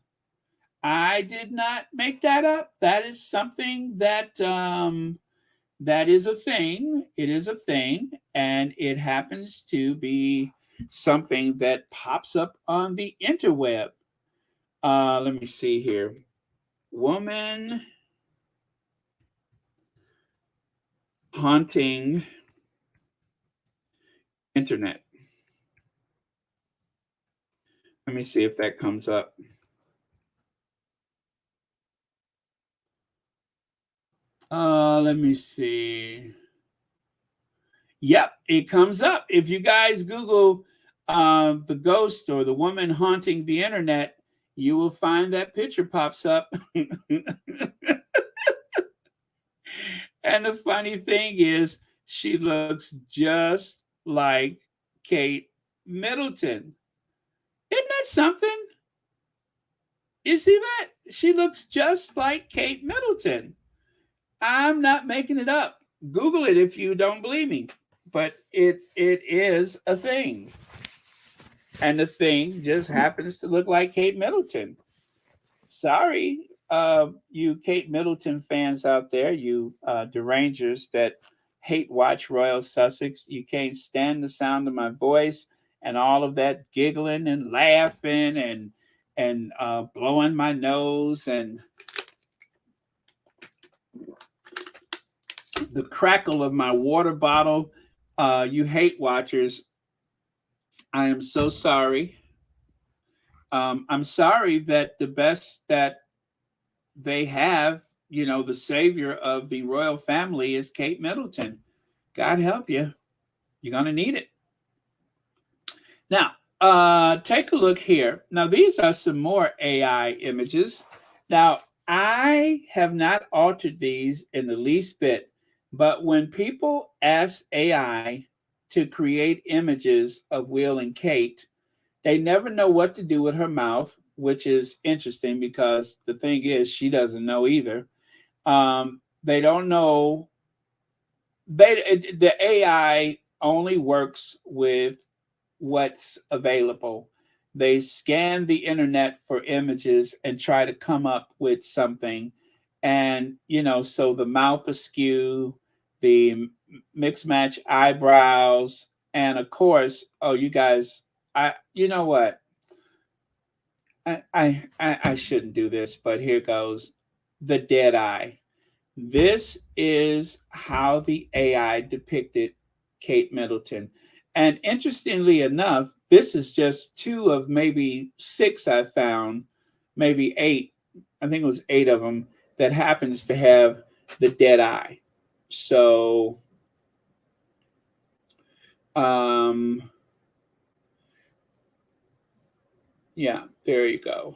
I did not make that up. That is something that is a thing. It is a thing, and it happens to be something that pops up on the interweb. Let me see here. Woman haunting internet. Let me see if that comes up. Let me see. Yep, it comes up. If you guys Google the ghost or the woman haunting the internet, you will find that picture pops up. And the funny thing is, she looks just like Kate Middleton. Isn't that something? You see that? She looks just like Kate Middleton. I'm not making it up. Google it if you don't believe me. But it is a thing. And the thing just happens to look like Kate Middleton. Sorry, you Kate Middleton fans out there, you derangers that hate watch Royal Sussex. You can't stand the sound of my voice and all of that giggling and laughing and blowing my nose and the crackle of my water bottle. You hate watchers. I am so sorry. I'm sorry that the best that they have, the savior of the royal family is Kate Middleton. God help you. You're going to need it. Now, take a look here. Now, these are some more AI images. Now, I have not altered these in the least bit, but when people ask AI to create images of Will and Kate, they never know what to do with her mouth, which is interesting because the thing is, she doesn't know either. They don't know. The AI only works with what's available. They scan the internet for images and try to come up with something. And, so the mouth askew, the mixed match eyebrows, and of course, oh, you guys, you know what? I shouldn't do this, but here goes the dead eye. This is how the AI depicted Kate Middleton. And interestingly enough, this is just two of maybe six I found, maybe eight. I think it was eight of them that happens to have the dead eye. So, um, yeah, there you go.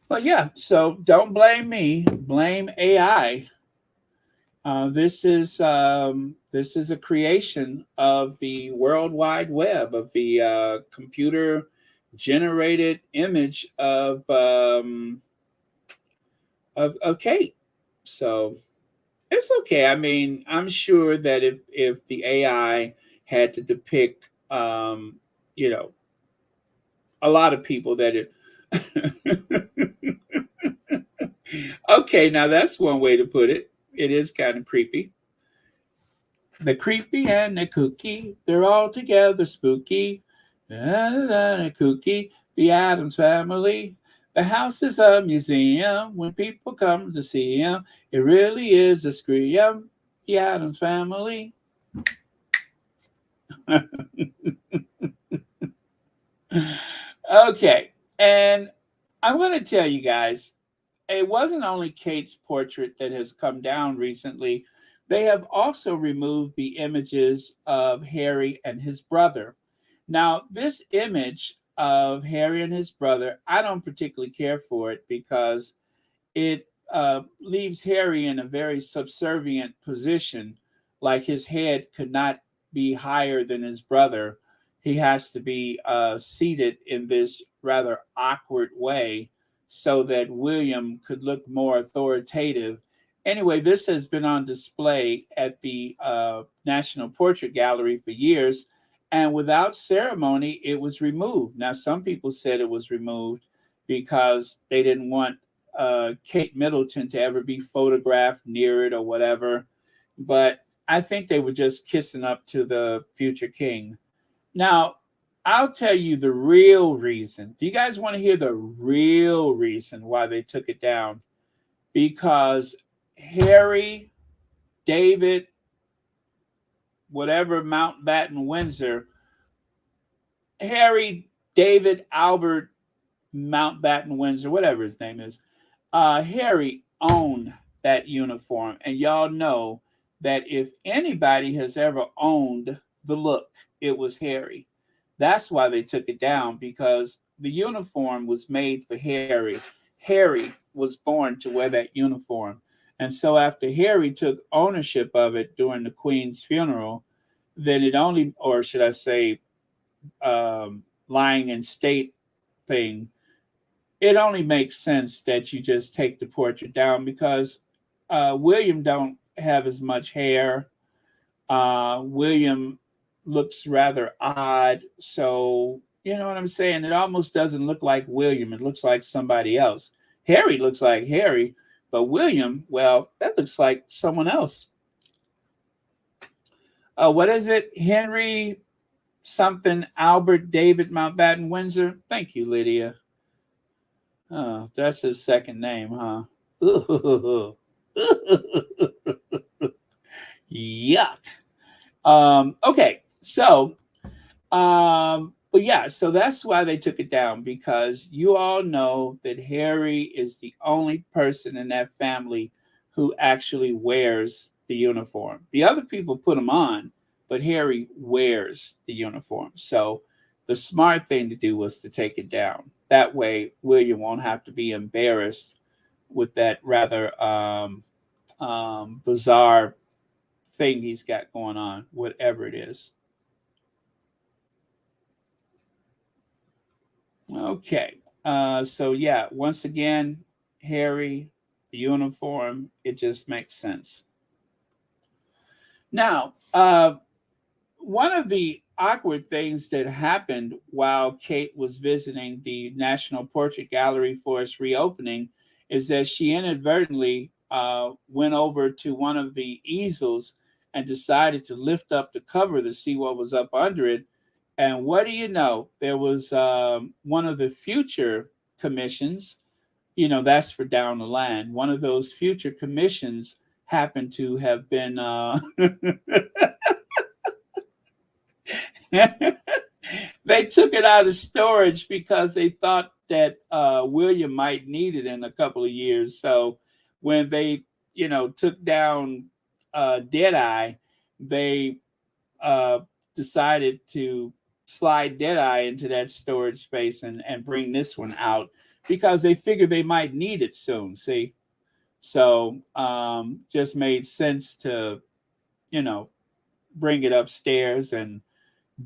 Well, yeah. So don't blame me. Blame AI. This is a creation of the World Wide Web, of the computer generated image of Kate. So it's okay. I mean, I'm sure that if the AI had to depict you know a lot of people that it okay, now that's one way to put it. It is kind of creepy. The creepy and the kooky, they're all together spooky. And kooky, the Adams family. The house is a museum when people come to see him. It really is a scream. The Adams family. Okay, and I'm going to tell you guys, it wasn't only Kate's portrait that has come down recently. They have also removed the images of Harry and his brother. Now, this image of Harry and his brother, I don't particularly care for it because it leaves Harry in a very subservient position, like his head could not be higher than his brother. He has to be seated in this rather awkward way so that William could look more authoritative. Anyway, this has been on display at the National Portrait Gallery for years, and without ceremony, it was removed. Now, some people said it was removed because they didn't want Kate Middleton to ever be photographed near it or whatever. But I think they were just kissing up to the future king. Now, I'll tell you the real reason. Do you guys want to hear the real reason why they took it down? Because Harry, David, whatever Mountbatten-Windsor, Harry, David, Albert, Mountbatten-Windsor, whatever his name is, Harry owned that uniform. And y'all know that if anybody has ever owned the look, it was Harry. That's why they took it down, because the uniform was made for Harry. Harry was born to wear that uniform. And so after Harry took ownership of it during the Queen's funeral, then it only, or should I say, lying in state thing, it only makes sense that you just take the portrait down because William don't have as much hair. William looks rather odd. So, you know what I'm saying? It almost doesn't look like William. It looks like somebody else. Harry looks like Harry, but William, well, that looks like someone else. What is it? Henry something Albert David Mountbatten-Windsor. Thank you, Lydia. Oh, that's his second name, huh? Ooh. Yuck. Okay, so but yeah, so that's why they took it down, because you all know that Harry is the only person in that family who actually wears the uniform. The other people put them on, but Harry wears the uniform. So the smart thing to do was to take it down. That way, William won't have to be embarrassed with that rather bizarre thing he's got going on, whatever it is. Okay. So yeah, once again, Harry, the uniform, it just makes sense. Now, one of the awkward things that happened while Kate was visiting the National Portrait Gallery for its reopening is that she inadvertently went over to one of the easels and decided to lift up the cover to see what was up under it. And what do you know? There was one of the future commissions, that's for down the line. One of those future commissions happened to have been they took it out of storage because they thought that William might need it in a couple of years. So when they, took down Deadeye, they uh, decided to slide Deadeye into that storage space and bring this one out because they figured they might need it soon. See, so just made sense to, you know, bring it upstairs and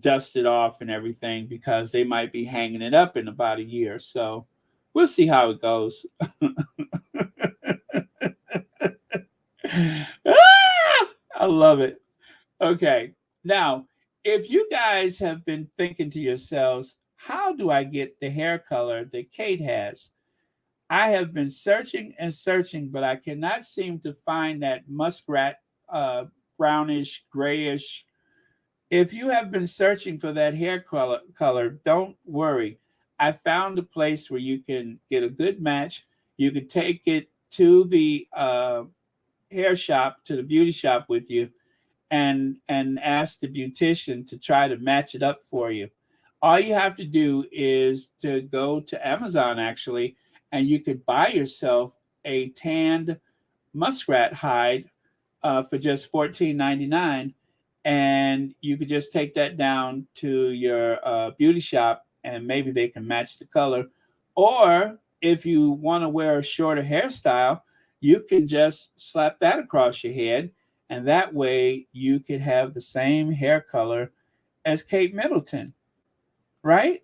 dust it off and everything because they might be hanging it up in about a year. So we'll see how it goes. I love it. Okay. Now, if you guys have been thinking to yourselves, how do I get the hair color that Kate has? I have been searching and searching, but I cannot seem to find that muskrat, brownish, grayish. If you have been searching for that hair color, don't worry. I found a place where you can get a good match. You could take it to the hair shop, to the beauty shop with you, and ask the beautician to try to match it up for you. All you have to do is to go to Amazon actually, and you could buy yourself a tanned muskrat hide for just $14.99, and you could just take that down to your beauty shop, and maybe they can match the color. Or if you want to wear a shorter hairstyle, you can just slap that across your head, and that way you could have the same hair color as Kate Middleton, right?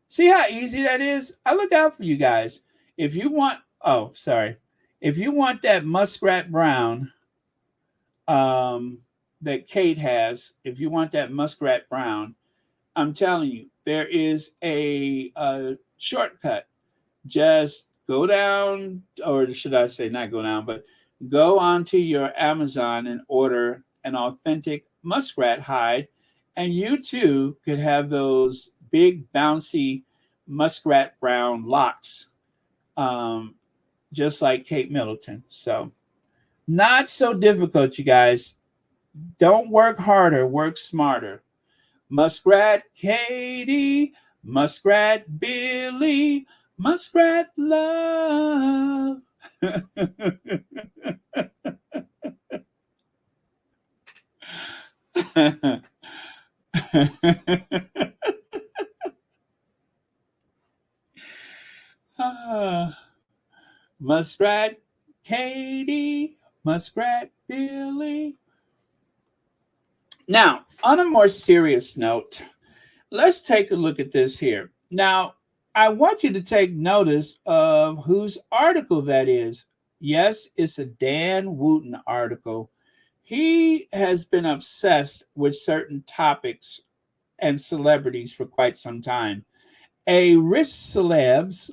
See how easy that is? I look out for you guys. If you want, oh, sorry. If you want that muskrat brown that Kate has, if you want that muskrat brown, I'm telling you, there is a shortcut. Just go down, or should I say, not go down, but go onto your Amazon and order an authentic muskrat hide, and you too could have those big, bouncy muskrat brown locks, um, just like Kate Middleton. So, not so difficult, you guys. Don't work harder, work smarter. Muskrat Katie, Muskrat Billy, Muskrat Love. Muskrat Katie, Muskrat Billy. Now, on a more serious note, let's take a look at this here. Now, I want you to take notice of whose article that is. Yes, it's a Dan Wooten article. He has been obsessed with certain topics and celebrities for quite some time. A rich celebs,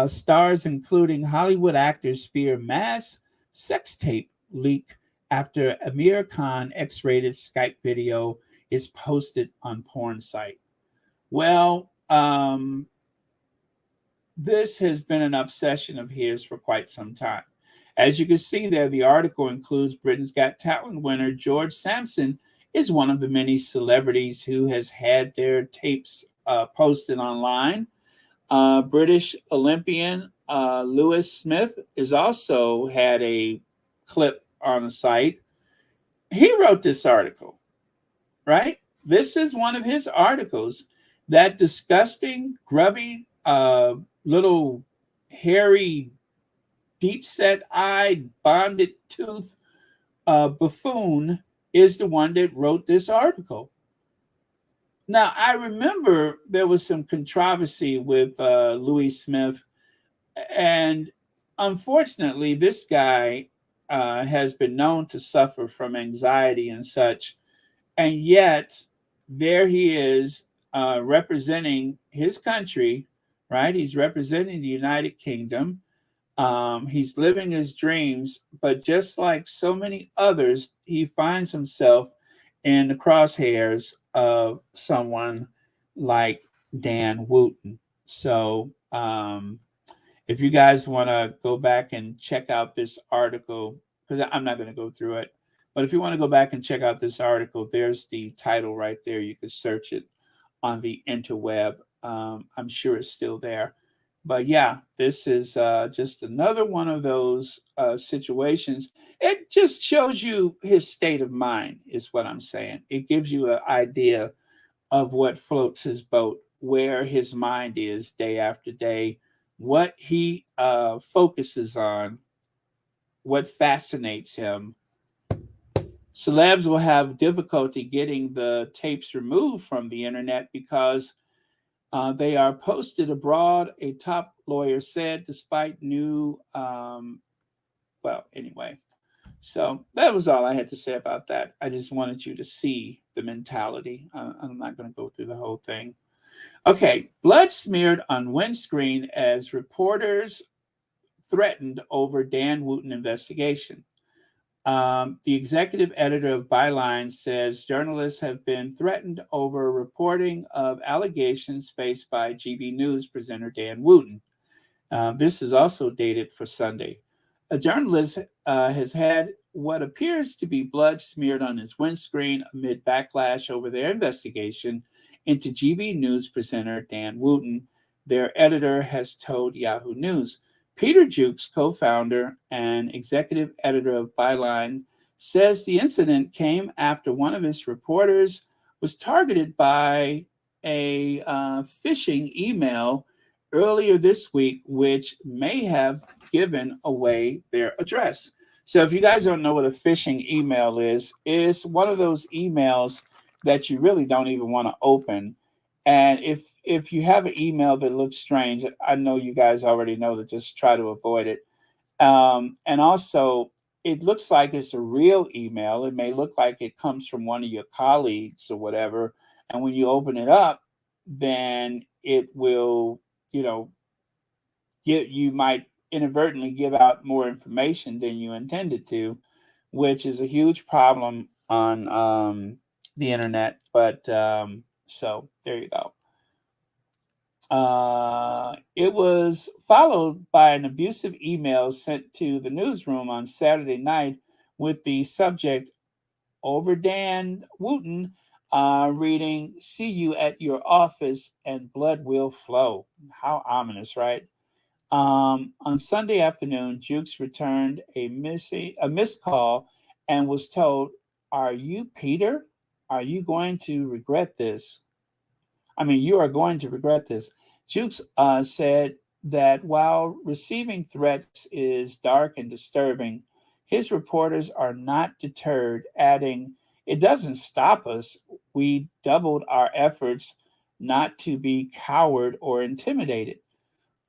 stars including Hollywood actors fear mass sex tape leak after Amir Khan X-rated Skype video is posted on porn site. Well, this has been an obsession of his for quite some time. As you can see there, the article includes Britain's Got Talent winner George Sampson is one of the many celebrities who has had their tapes posted online. British Olympian Lewis Smith has also had a clip on the site. He wrote this article, right? This is one of his articles. That disgusting, grubby, little hairy, deep set eyed, bonded tooth buffoon is the one that wrote this article. Now, I remember there was some controversy with Louis Smith, and unfortunately, this guy has been known to suffer from anxiety and such, and yet there he is representing his country, right? He's representing the United Kingdom. He's living his dreams, but just like so many others, he finds himself in the crosshairs of someone like Dan Wooten. So, if you guys want to go back and check out this article, because I'm not going to go through it, but if you want to go back and check out this article, there's the title right there. You can search it on the interweb. I'm sure it's still there. But yeah, this is just another one of those situations. It just shows you his state of mind, is what I'm saying. It gives you an idea of what floats his boat, where his mind is day after day, what he focuses on, what fascinates him. Celebs will have difficulty getting the tapes removed from the internet because they are posted abroad, a top lawyer said, despite new. Well, anyway. So that was all I had to say about that. I just wanted you to see the mentality. I'm not going to go through the whole thing. Okay, blood smeared on windscreen as reporters threatened over Dan Wooten investigation. The executive editor of Byline says journalists have been threatened over reporting of allegations faced by GB News presenter Dan Wooten. This is also dated for Sunday. A journalist has had what appears to be blood smeared on his windscreen amid backlash over their investigation into GB News presenter Dan Wooten, their editor has told Yahoo News. Peter Jukes, co-founder and executive editor of Byline, says the incident came after one of his reporters was targeted by a phishing email earlier this week, which may have given away their address. So if you guys don't know what a phishing email is, it's one of those emails that you really don't even want to open. And if you have an email that looks strange, I know you guys already know to just try to avoid it. And also, it looks like it's a real email. It may look like it comes from one of your colleagues or whatever. And when you open it up, then it will, you might inadvertently give out more information than you intended to, which is a huge problem on the internet. But so there you go. It was followed by an abusive email sent to the newsroom on Saturday night with the subject over Dan Wooten reading, "See you at your office and blood will flow." How ominous, right? On Sunday afternoon, Jukes returned a missed call and was told, "Are you Peter? Are you going to regret this? You are going to regret this." Jukes said that while receiving threats is dark and disturbing, his reporters are not deterred, adding, "It doesn't stop us. We doubled our efforts not to be coward or intimidated."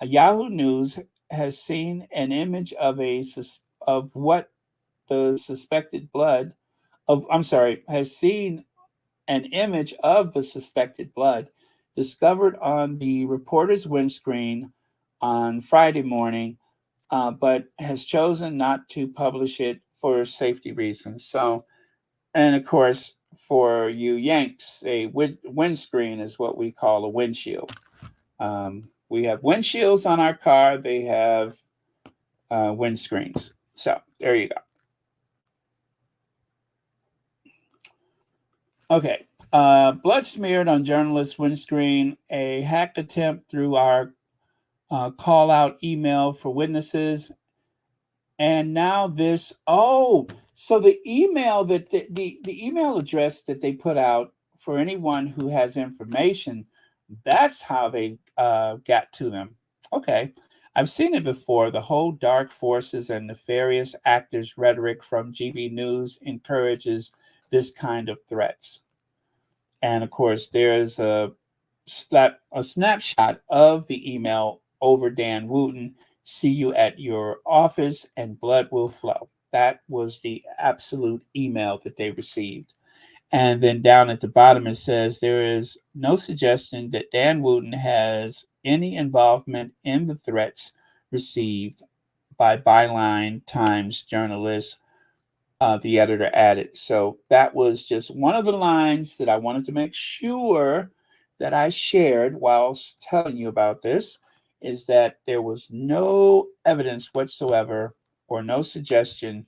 Yahoo News has seen an image of what the suspected blood of I'm sorry has seen an image of the suspected blood discovered on the reporter's windscreen on Friday morning, but has chosen not to publish it for safety reasons. So, and of course, for you Yanks, a windscreen is what we call a windshield. We have windshields on our car. They have windscreens. So there you go. Okay. Blood smeared on journalist windscreen, a hack attempt through our call out email for witnesses. And now this, oh, so the email that the email address that they put out for anyone who has information, that's how they got to them. Okay. I've seen it before. The whole dark forces and nefarious actors rhetoric from GB News encourages this kind of threats. And of course, there's a snapshot of the email over Dan Wooten. See you at your office and blood will flow. That was the absolute email that they received. And then down at the bottom, it says there is no suggestion that Dan Wooten has any involvement in the threats received by Byline Times journalist, the editor added. So that was just one of the lines that I wanted to make sure that I shared whilst telling you about this, is that there was no evidence whatsoever or no suggestion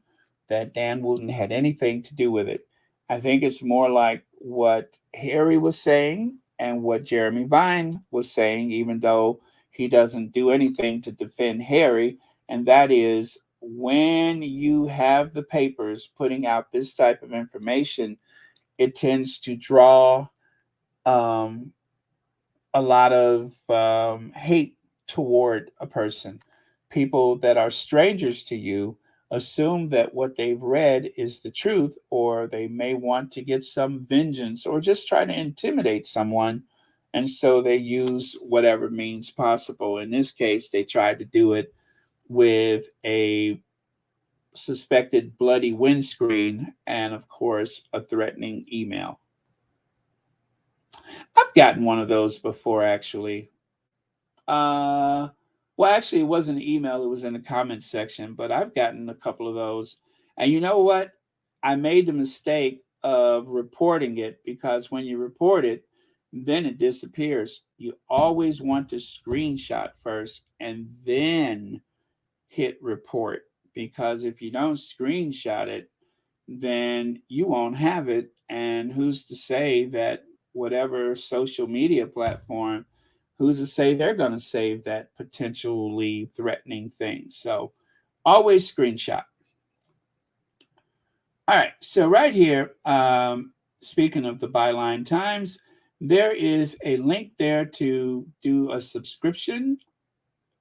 that Dan Wooten had anything to do with it. I think it's more like what Harry was saying and what Jeremy Vine was saying, even though he doesn't do anything to defend Harry, and that is when you have the papers putting out this type of information, it tends to draw um, a lot of hate toward a person. People that are strangers to you assume that what they've read is the truth, or they may want to get some vengeance or just try to intimidate someone. And so they use whatever means possible. In this case, they tried to do it with a suspected bloody windscreen and, of course, a threatening email. I've gotten one of those before, actually. Uh, well, actually, it wasn't an email, it was in the comments section, but I've gotten a couple of those. And you know what? I made the mistake of reporting it because when you report it, then it disappears. You always want to screenshot first and then hit report, because if you don't screenshot it, then you won't have it. And who's to say that whatever social media platform, who's to say they're going to save that potentially threatening thing? So always screenshot. All right. So right here, speaking of the Byline Times, there is a link there to do a subscription,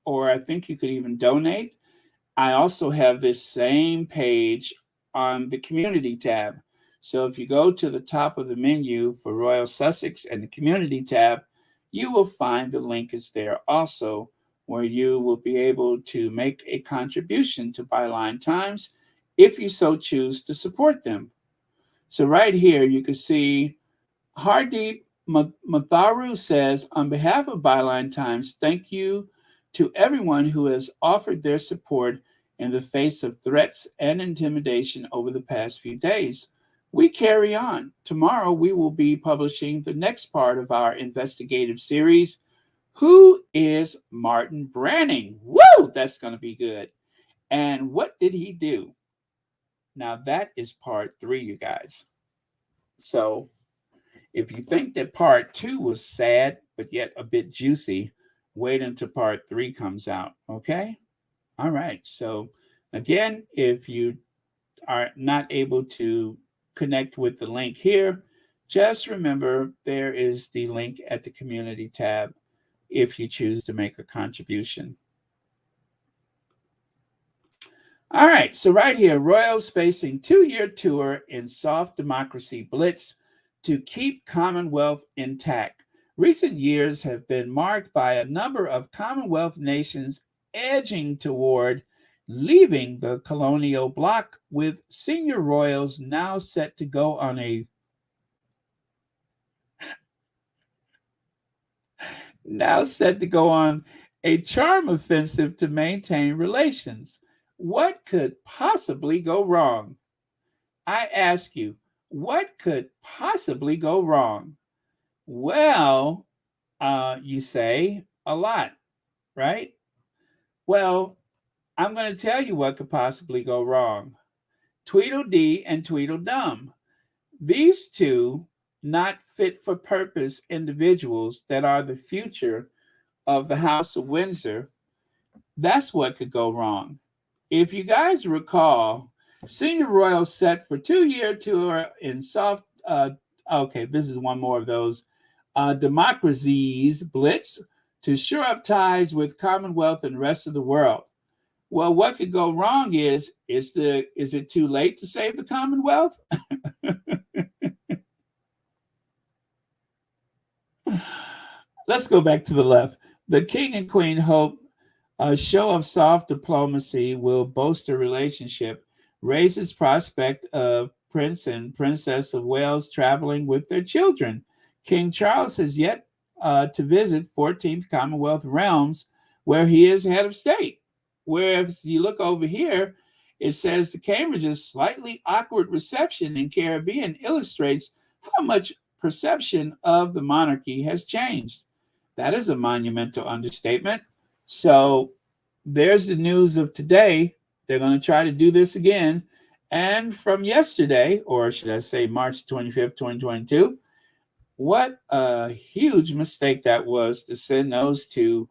or I think you could even donate. I also have this same page on the community tab. So if you go to the top of the menu for Royal Sussex and the community tab, you will find the link is there also, where you will be able to make a contribution to Byline Times if you so choose to support them. So right here, you can see Hardeep Matharu says, on behalf of Byline Times, thank you to everyone who has offered their support in the face of threats and intimidation over the past few days. We carry on. Tomorrow, we will be publishing the next part of our investigative series. Who is Martin Branning? Woo! That's going to be good. And what did he do? Now, that is part 3, you guys. So, if you think that part 2 was sad, but yet a bit juicy, wait until part 3 comes out. Okay? All right. So, again, if you are not able to connect with the link here, just remember there is the link at the community tab if you choose to make a contribution. All right. So, right here, Royals facing 2-year tour in soft democracy blitz to keep Commonwealth intact. Recent years have been marked by a number of Commonwealth nations edging toward leaving the colonial bloc, with senior royals now set to go on a charm offensive to maintain relations. What could possibly go wrong? I ask you, what could possibly go wrong? Well, you say a lot, right? Well, I'm going to tell you what could possibly go wrong. Tweedledee and Tweedledum. These two not fit for purpose individuals that are the future of the House of Windsor. That's what could go wrong. If you guys recall, Senior Royal set for 2-year tour in soft. Okay, this is one more of those democracies blitz to shore up ties with Commonwealth and the rest of the world. Well, what could go wrong is it too late to save the Commonwealth? Let's go back to the left. The King and Queen hope a show of soft diplomacy will bolster relationship, raise its prospect of Prince and Princess of Wales traveling with their children. King Charles has yet to visit 14th Commonwealth realms where he is head of state. Whereas you look over here, it says the Cambridge's slightly awkward reception in Caribbean illustrates how much perception of the monarchy has changed. That is a monumental understatement. So there's the news of today. They're going to try to do this again. And from yesterday, or should I say March 25th, 2022, what a huge mistake that was to send those two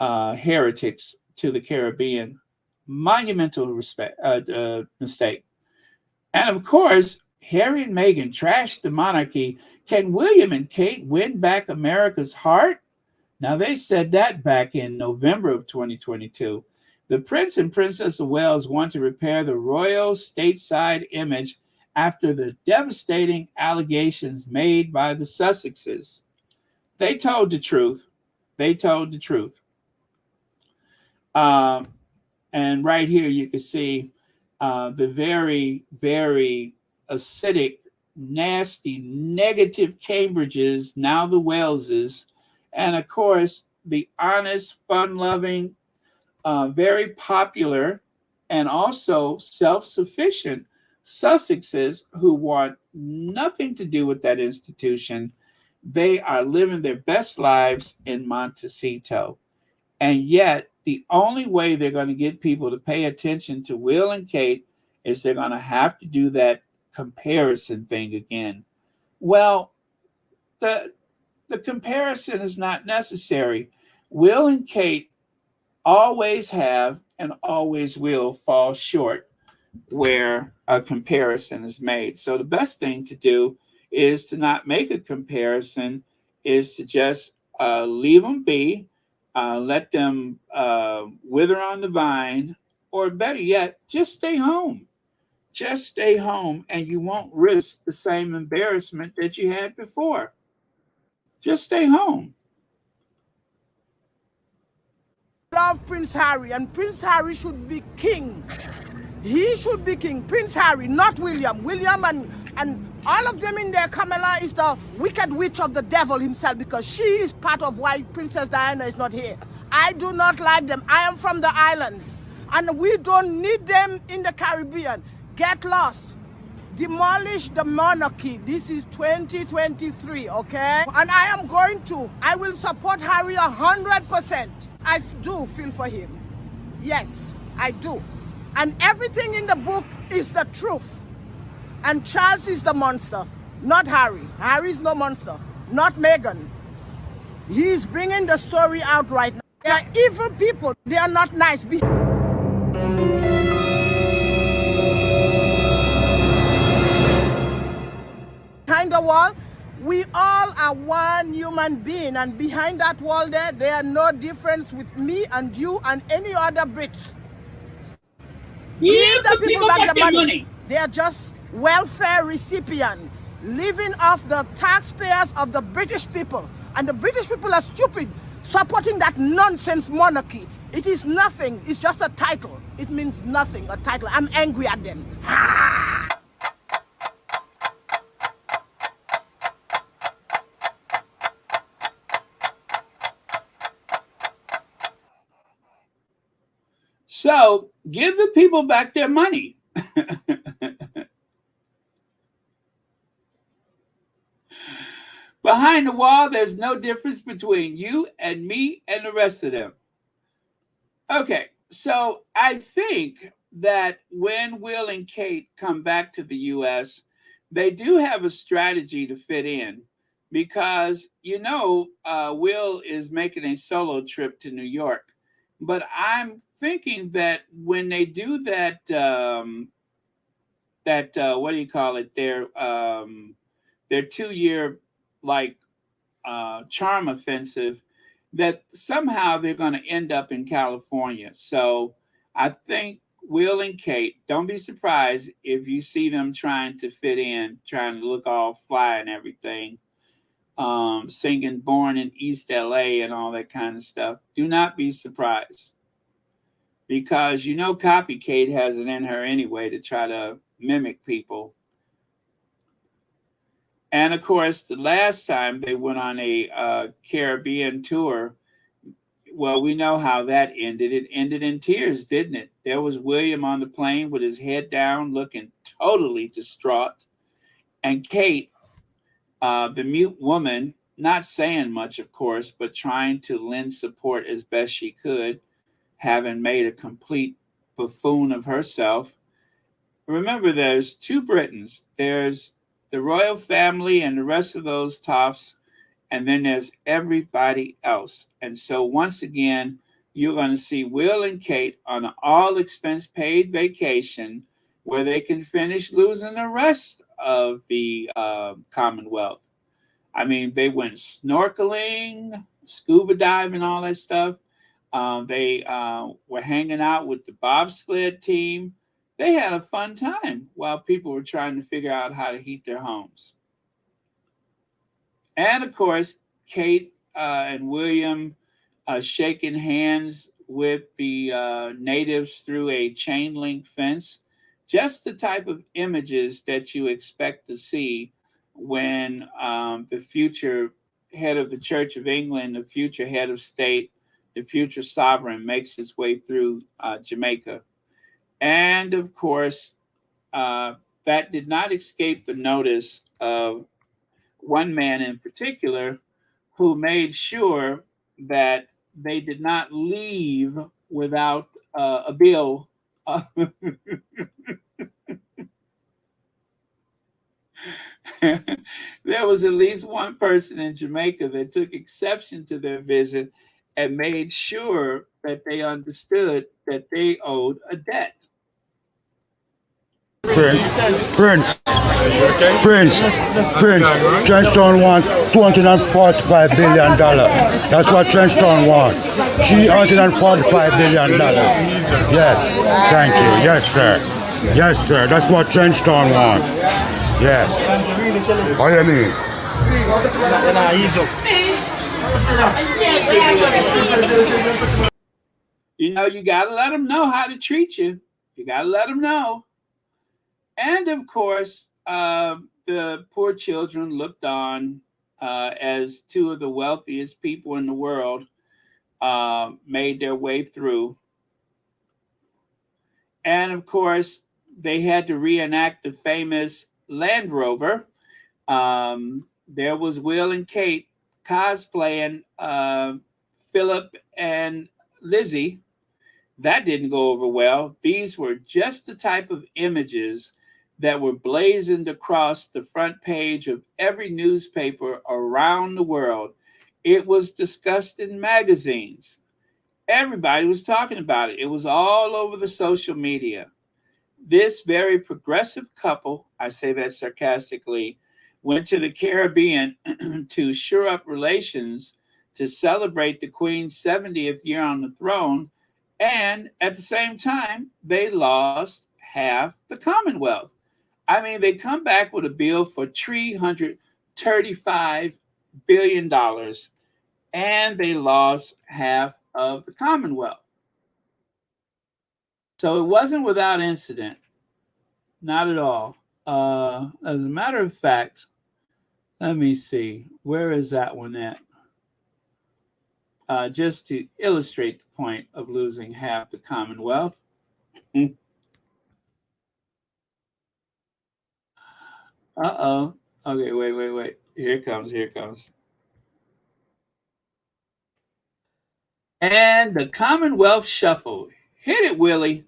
heretics to the Caribbean. Monumental mistake. And of course, Harry and Meghan trashed the monarchy. Can William and Kate win back America's heart? Now, they said that back in November of 2022. The Prince and Princess of Wales want to repair the royal stateside image after the devastating allegations made by the Sussexes. They told the truth. They told the truth. And right here, you can see the very, very acidic, nasty, negative Cambridges, now the Waleses, and of course, the honest, fun-loving, very popular, and also self-sufficient Sussexes who want nothing to do with that institution. They are living their best lives in Montecito. And yet, the only way they're going to get people to pay attention to Will and Kate is they're going to have to do that comparison thing again. Well, the comparison is not necessary. Will and Kate always have and always will fall short where a comparison is made. So the best thing to do is to not make a comparison, is to just leave them be, let them wither on the vine, or better yet, just stay home. Just stay home, and you won't risk the same embarrassment that you had before. Just stay home. Love Prince Harry, and Prince Harry should be king. He should be king. Prince Harry, not William. William and all of them in there, Camilla is the wicked witch of the devil himself, because she is part of why Princess Diana is not here. I do not like them. I am from the islands, and we don't need them in the Caribbean. Get lost. Demolish the monarchy. This is 2023, okay? And I will support Harry 100%. I do feel for him. Yes, I do. And everything in the book is the truth. And Charles is the monster, not Harry. Harry is no monster, not Meghan. He's bringing the story out right now. They are evil people. They are not nice. Behind the wall, we all are one human being, and behind that wall there are no difference with me and you and any other Brits. Give the people back the money. They are just welfare recipients living off the taxpayers of the British people, and the British people are stupid supporting that nonsense monarchy. It is nothing. It's just a title. It means nothing. A title. I'm angry at them. So give the people back their money. Behind the wall, there's no difference between you and me and the rest of them. Okay, So I think that when Will and Kate come back to the US, they do have a strategy to fit in because, Will is making a solo trip to New York. But I'm thinking that when they do that what do you call it, their 2 year like charm offensive, that somehow they're going to end up in California. So I think Will and Kate, don't be surprised if you see them trying to fit in, trying to look all fly and everything, singing Born in East LA and all that kind of stuff. Do not be surprised because Copycat has it in her anyway to try to mimic people. And of course, the last time they went on a Caribbean tour, well, we know how that ended. It ended in tears, didn't it? There was William on the plane with his head down, looking totally distraught. And Kate, the mute woman, not saying much, of course, but trying to lend support as best she could, having made a complete buffoon of herself. Remember, there's two Britons. There's the royal family and the rest of those toffs, and then there's everybody else. And so once again, you're going to see Will and Kate on an all expense paid vacation where they can finish losing the rest of the Commonwealth. I mean, they went snorkeling, scuba diving, all that stuff. They were hanging out with the bobsled team. They had a fun time while people were trying to figure out how to heat their homes. And of course, Kate and William shaking hands with the natives through a chain link fence. Just the type of images that you expect to see when the future head of the Church of England, the future head of state, the future sovereign makes his way through Jamaica. And of course, that did not escape the notice of one man in particular who made sure that they did not leave without a bill. There was at least one person in Jamaica that took exception to their visit and made sure that they understood that they owed a debt. Prince, Trenchtown wants $245 billion. That's what Trenchtown wants. $345 billion. Yes, thank you. Yes, sir. Yes, sir. That's what Trenchtown wants. Yes. What do you mean? You got to let them know how to treat you. You got to let them know. And of course, the poor children looked on as two of the wealthiest people in the world made their way through. And of course, they had to reenact the famous Land Rover. There was Will and Kate cosplaying Philip and Lizzie. That didn't go over well. These were just the type of images that were blazoned across the front page of every newspaper around the world. It was discussed in magazines. Everybody was talking about it. It was all over the social media. This very progressive couple, I say that sarcastically, went to the Caribbean to shore up relations to celebrate the Queen's 70th year on the throne. And at the same time, they lost half the Commonwealth. I mean, they come back with a bill for $335 billion, and they lost half of the Commonwealth. So it wasn't without incident. Not at all. As a matter of fact, let me see. Where is that one at? Just to illustrate the point of losing half the Commonwealth. Uh-oh. Okay, wait. Here it comes. And the Commonwealth Shuffle. Hit it, Willie.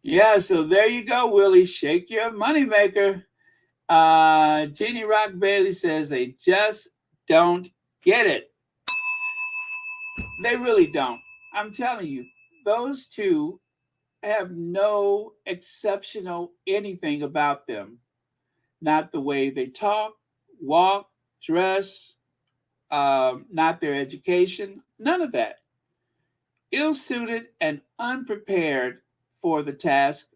Yeah, so there you go, Willie. Shake your moneymaker. Jeannie Rock Bailey says they just don't get it. They really don't. I'm telling you, those two have no exceptional anything about them. Not the way they talk, walk, dress, not their education, none of that. Ill suited and unprepared for the task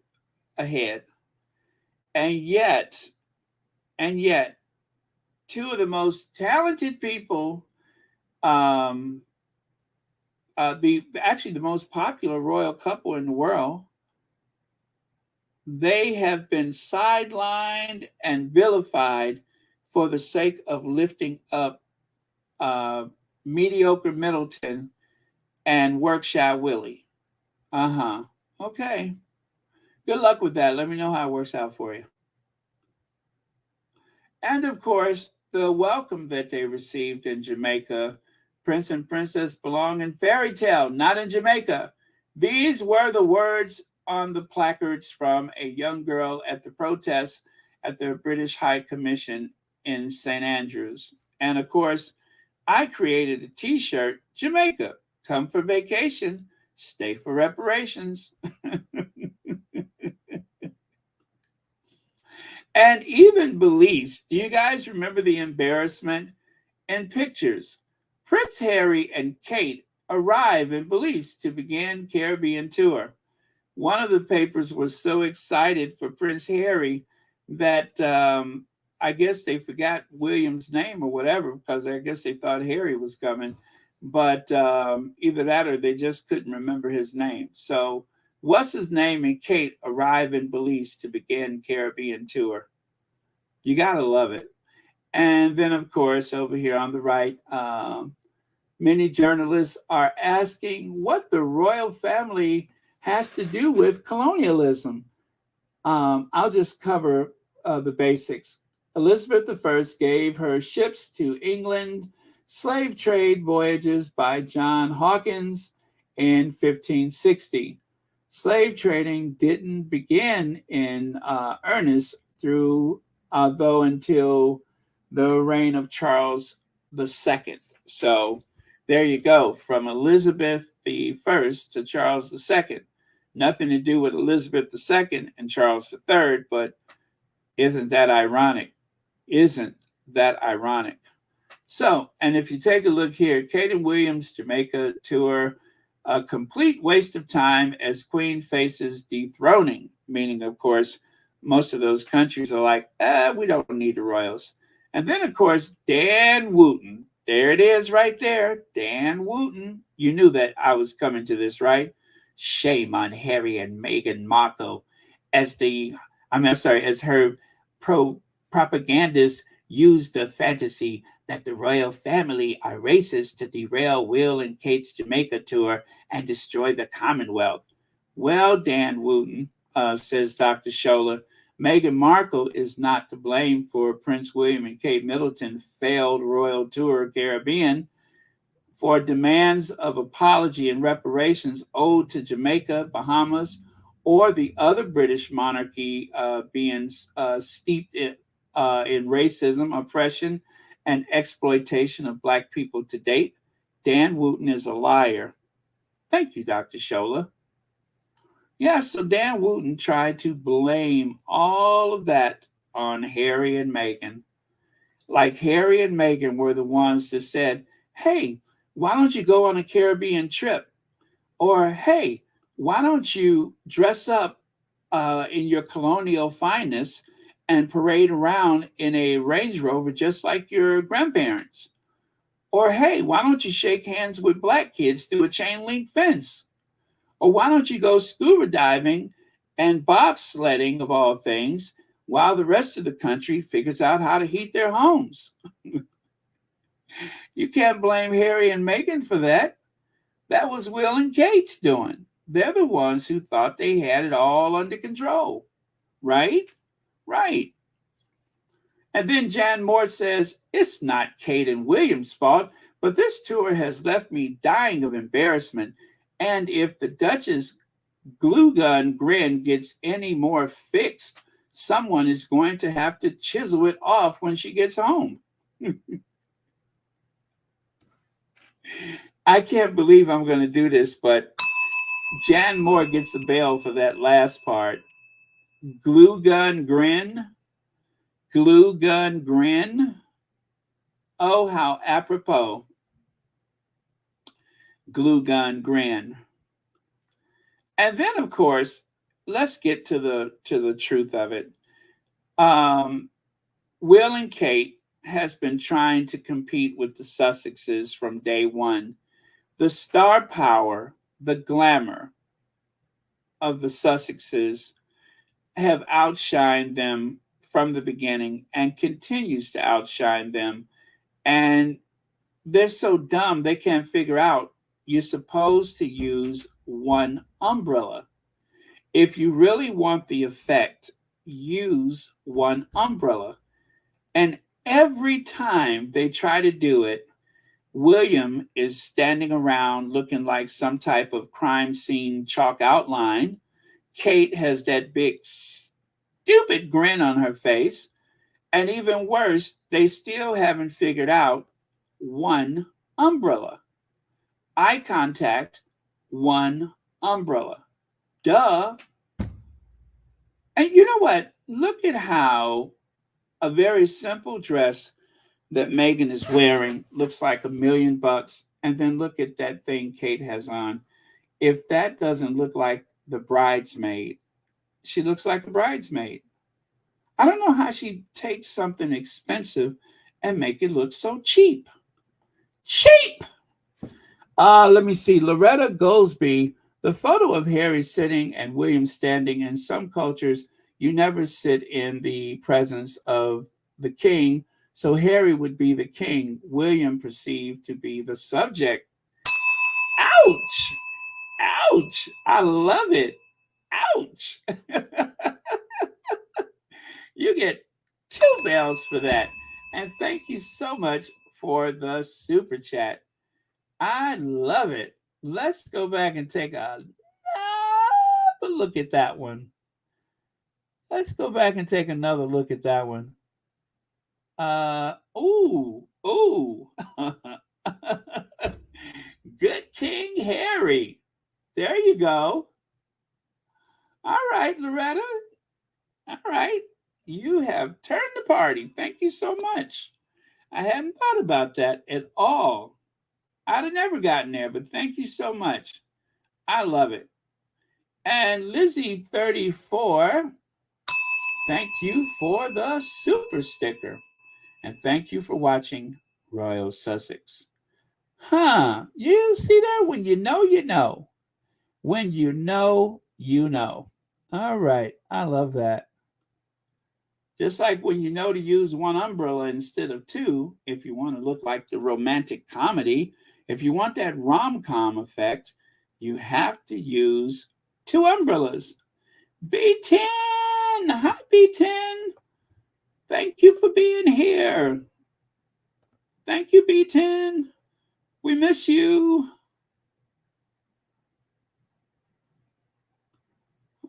ahead. And yet, and yet, two of the most talented people, um, the most popular royal couple in the world, they have been sidelined and vilified for the sake of lifting up mediocre Middleton and workshop Willie. Uh-huh. Okay. Good luck with that. Let me know how it works out for you. And of course, the welcome that they received in Jamaica. Prince and princess belong in fairy tale, not in Jamaica. These were the words on the placards from a young girl at the protest at the British High Commission in St. Andrews. And of course, I created a t-shirt, Jamaica, come for vacation, stay for reparations. And even Belize, do you guys remember the embarrassment? In pictures, Prince Harry and Kate arrive in Belize to begin Caribbean tour. One of the papers was so excited for Prince Harry that I guess they forgot William's name or whatever, because I guess they thought Harry was coming. But either that or they just couldn't remember his name. So what's his name and Kate arrive in Belize to begin Caribbean tour. You gotta love it. And then, of course, over here on the right, many journalists are asking what the royal family has to do with colonialism. I'll just cover the basics. Elizabeth I gave her ships to England, slave trade voyages by John Hawkins in 1560. Slave trading didn't begin in earnest though until the reign of Charles II. So there you go, from Elizabeth I to Charles II. Nothing to do with Elizabeth II and Charles III, but isn't that ironic? Isn't that ironic? So, and if you take a look here, Kate and William's Jamaica tour, a complete waste of time as Queen faces dethroning, meaning, of course, most of those countries are like, we don't need the royals. And then, of course, Dan Wooten. There it is right there. Dan Wooten. You knew that I was coming to this, right? Shame on Harry and Meghan Markle as her propagandists used the fantasy that the royal family are racist to derail Will and Kate's Jamaica tour and destroy the Commonwealth. Well, Dan Wooten, says Dr. Scholler, Meghan Markle is not to blame for Prince William and Kate Middleton's failed royal tour Caribbean, for demands of apology and reparations owed to Jamaica, Bahamas, or the other British monarchy being steeped in racism, oppression, and exploitation of Black people to date, Dan Wooten is a liar. Thank you, Dr. Shola. Yeah, so Dan Wooten tried to blame all of that on Harry and Meghan. Like Harry and Meghan were the ones that said, hey, why don't you go on a Caribbean trip? Or, hey, why don't you dress up in your colonial fineness and parade around in a Range Rover just like your grandparents? Or, hey, why don't you shake hands with Black kids through a chain link fence? Or why don't you go scuba diving and bobsledding, of all things, while the rest of the country figures out how to heat their homes? You can't blame Harry and Meghan for that. That was Will and Kate's doing. They're the ones who thought they had it all under control. Right? Right. And then Jan Moore says, it's not Kate and William's fault, but this tour has left me dying of embarrassment. And if the Duchess glue gun grin gets any more fixed, someone is going to have to chisel it off when she gets home. I can't believe I'm going to do this, but Jan Moore gets a bail for that last part. Glue gun grin. Glue gun grin. Oh, how apropos. Glue gun grin. And then, of course, let's get to the truth of it. Will and Kate has been trying to compete with the Sussexes from day one. The star power, the glamour of the Sussexes have outshined them from the beginning and continues to outshine them. And they're so dumb they can't figure out you're supposed to use one umbrella. If you really want the effect, use one umbrella. And every time they try to do it, William is standing around looking like some type of crime scene chalk outline. Kate has that big, stupid grin on her face. And even worse, they still haven't figured out one umbrella. Eye contact, one umbrella. Duh. And you know what? Look at how a very simple dress that Meghan is wearing looks like $1 million. And then look at that thing Kate has on. If that doesn't look like the bridesmaid, she looks like a bridesmaid. I don't know how she takes something expensive and make it look so cheap. Cheap! Let me see. Loretta Goldsby, the photo of Harry sitting and William standing. In some cultures, you never sit in the presence of the king, so Harry would be the king, William perceived to be the subject. Ouch! Ouch! I love it. Ouch! You get 2 bells for that. And thank you so much for the super chat. I love it. Let's go back and take another look at that one. Let's go back and take another look at that one. Ooh. Good King Harry. There you go. All right, Loretta. All right. You have turned the party. Thank you so much. I hadn't thought about that at all. I'd have never gotten there, but thank you so much. I love it. And Lizzie 34, thank you for the super sticker. And thank you for watching Royal Sussex. You see there? When you know, you know. When you know, you know. All right. I love that. Just like when you know to use one umbrella instead of 2, if you want to look like the romantic comedy, if you want that rom-com effect, you have to use 2 umbrellas. B10! Hi, B10! Thank you for being here. Thank you, B10. We miss you.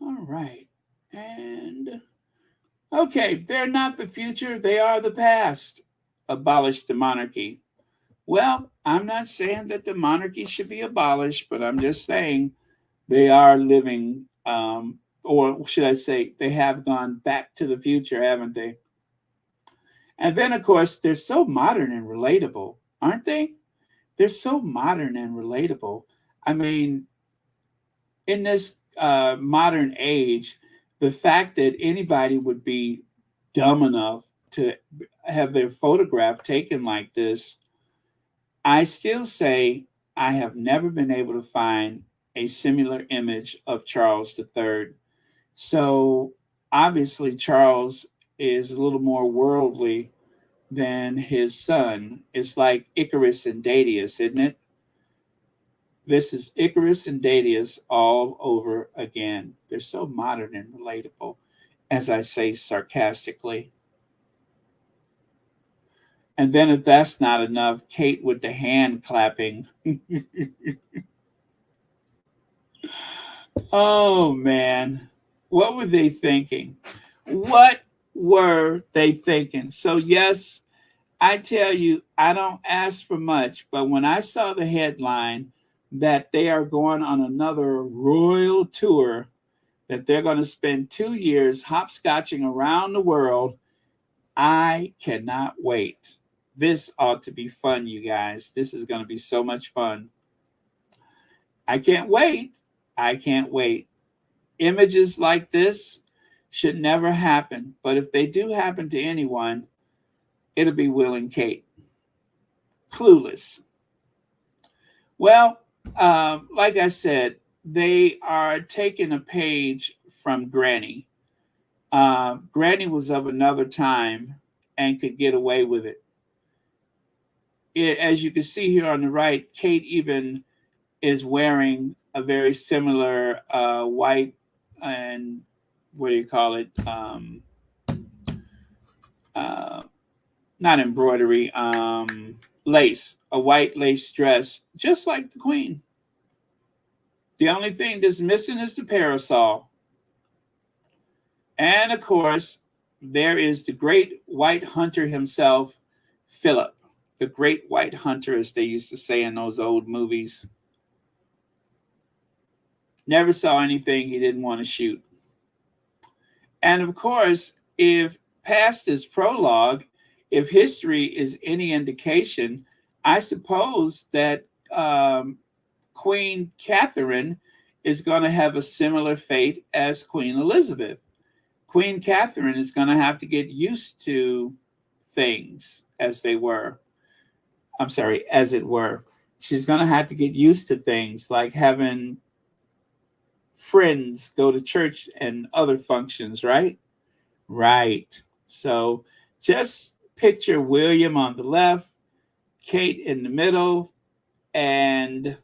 All right. And okay, they're not the future, they are the past. Abolish the monarchy. Well, I'm not saying that the monarchy should be abolished, but I'm just saying they are living, or should I say, they have gone back to the future, haven't they? And then, of course, they're so modern and relatable, aren't they? They're so modern and relatable. I mean, in this modern age, the fact that anybody would be dumb enough to have their photograph taken like this, I still say I have never been able to find a similar image of Charles III. So obviously, Charles is a little more worldly than his son. It's like Icarus and Dadius, isn't it? This is Icarus and Dadius all over again. They're so modern and relatable, as I say sarcastically. And then, if that's not enough, Kate with the hand clapping. Oh, man. What were they thinking? What were they thinking? So, yes, I tell you, I don't ask for much, but when I saw the headline that they are going on another royal tour, that they're going to spend 2 years hopscotching around the world, I cannot wait. This ought to be fun, you guys. This is going to be so much fun. I can't wait. I can't wait. Images like this should never happen, but if they do happen to anyone, it'll be Will and Kate. Clueless. Well, like I said, they are taking a page from Granny. Granny was of another time and could get away with it. As you can see here on the right, Kate even is wearing a very similar white and what do you call it? Not embroidery, lace, a white lace dress, just like the Queen. The only thing that's missing is the parasol. And of course, there is the great white hunter himself, Philip, the great white hunter, as they used to say in those old movies. Never saw anything he didn't want to shoot. And of course, if past is prologue, if history is any indication, I suppose that Queen Catherine is going to have a similar fate as Queen Elizabeth. Queen Catherine is going to have to get used to things as they were. I'm sorry, as it were. She's going to have to get used to things like having friends go to church and other functions, right? Right. So just picture William on the left, Kate in the middle, and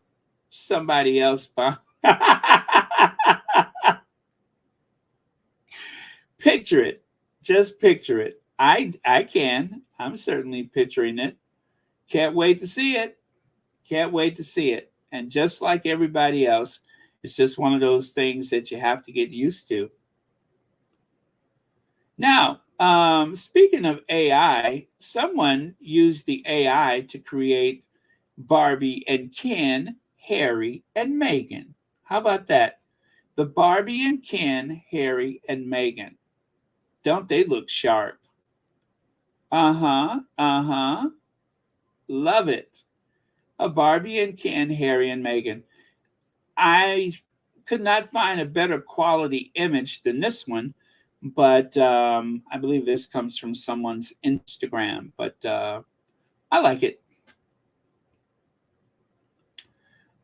somebody else behind. Picture it. Just picture it. I can. I'm certainly picturing it. Can't wait to see it. Can't wait to see it. And just like everybody else, it's just one of those things that you have to get used to. Now, speaking of AI, someone used the AI to create Barbie and Ken, Harry and Meghan. How about that? The Barbie and Ken, Harry and Meghan. Don't they look sharp? Uh-huh. Love it. A Barbie and Ken, Harry and Meghan. I could not find a better quality image than this one, but I believe this comes from someone's Instagram, but I like it.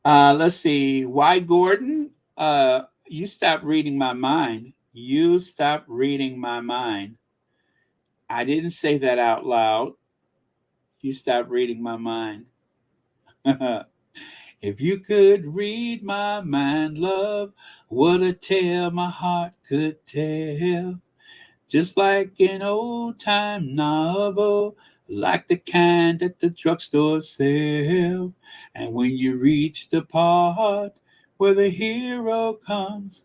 Let's see. Why, Gordon? You stop reading my mind. You stop reading my mind. I didn't say that out loud. You stop reading my mind. If you could read my mind, love, what a tale my heart could tell. Just like an old-time novel, like the kind that the drugstore sell. And when you reach the part where the hero comes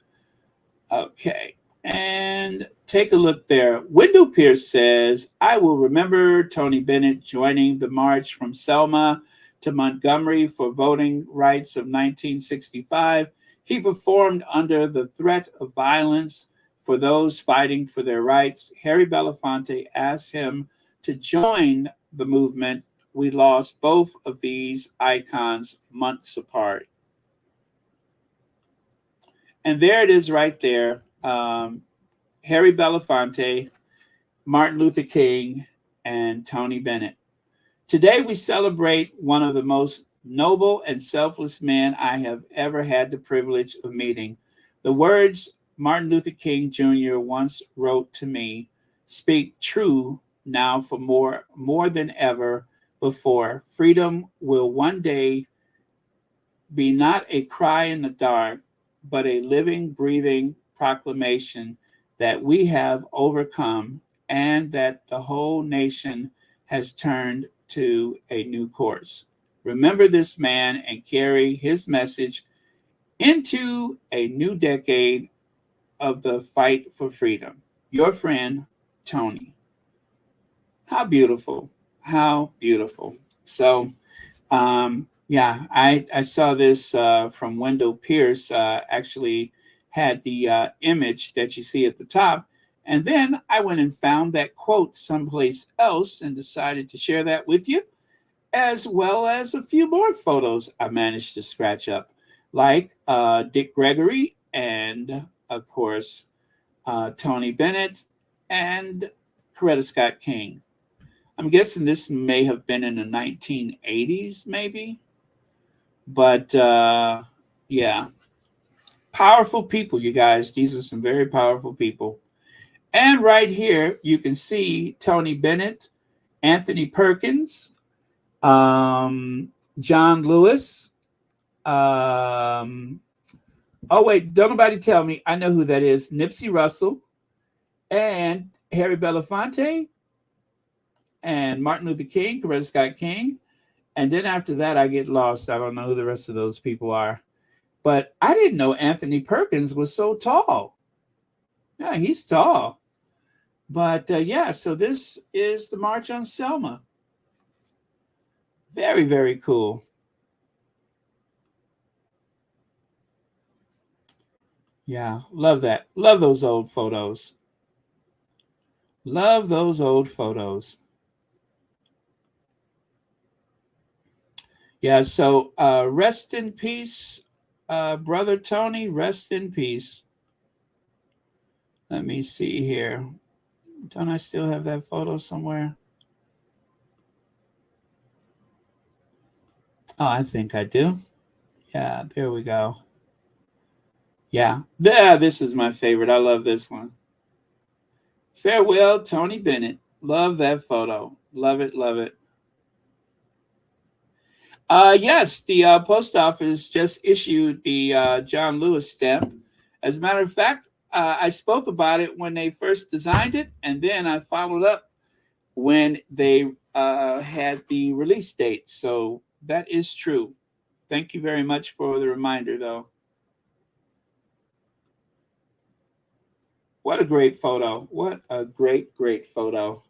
Okay. And take a look there. Wendell Pierce says, I will remember Tony Bennett joining the march from Selma to Montgomery for voting rights of 1965. He performed under the threat of violence for those fighting for their rights. Harry Belafonte asked him to join the movement. We lost both of these icons months apart. And there it is right there. Harry Belafonte, Martin Luther King, and Tony Bennett. Today we celebrate one of the most noble and selfless men I have ever had the privilege of meeting. The words Martin Luther King Jr. once wrote to me speak true now for more than ever before. Freedom will one day be not a cry in the dark, but a living, breathing proclamation that we have overcome and that the whole nation has turned to a new course. Remember this man and carry his message into a new decade of the fight for freedom. Your friend, Tony. How beautiful. How beautiful. So, yeah, I saw this from Wendell Pierce, actually had the image that you see at the top. And then I went and found that quote someplace else and decided to share that with you, as well as a few more photos I managed to scratch up, like Dick Gregory and, of course, Tony Bennett and Coretta Scott King. I'm guessing this may have been in the 1980s, maybe. But yeah, powerful people, you guys. These are some very powerful people. And right here, you can see Tony Bennett, Anthony Perkins, John Lewis. Oh, wait, don't nobody tell me. I know who that is. Nipsey Russell and Harry Belafonte and Martin Luther King, Coretta Scott King. And then after that, I get lost. I don't know who the rest of those people are. But I didn't know Anthony Perkins was so tall. Yeah, he's tall. But yeah, so this is the March on Selma. Very, very cool. Yeah, love that. Love those old photos. Love those old photos. Yeah, so rest in peace, Brother Tony. Rest in peace. Let me see here. Don't I still have that photo somewhere? Oh, I think I do. Yeah, there we go. Yeah, this is my favorite. I love this one. Farewell, Tony Bennett. Love that photo. Love it, love it. Yes, the post office just issued the John Lewis stamp. As a matter of fact, I spoke about it when they first designed it, and then I followed up when they had the release date. So that is true. Thank you very much for the reminder, though. What a great photo. What a great, great photo.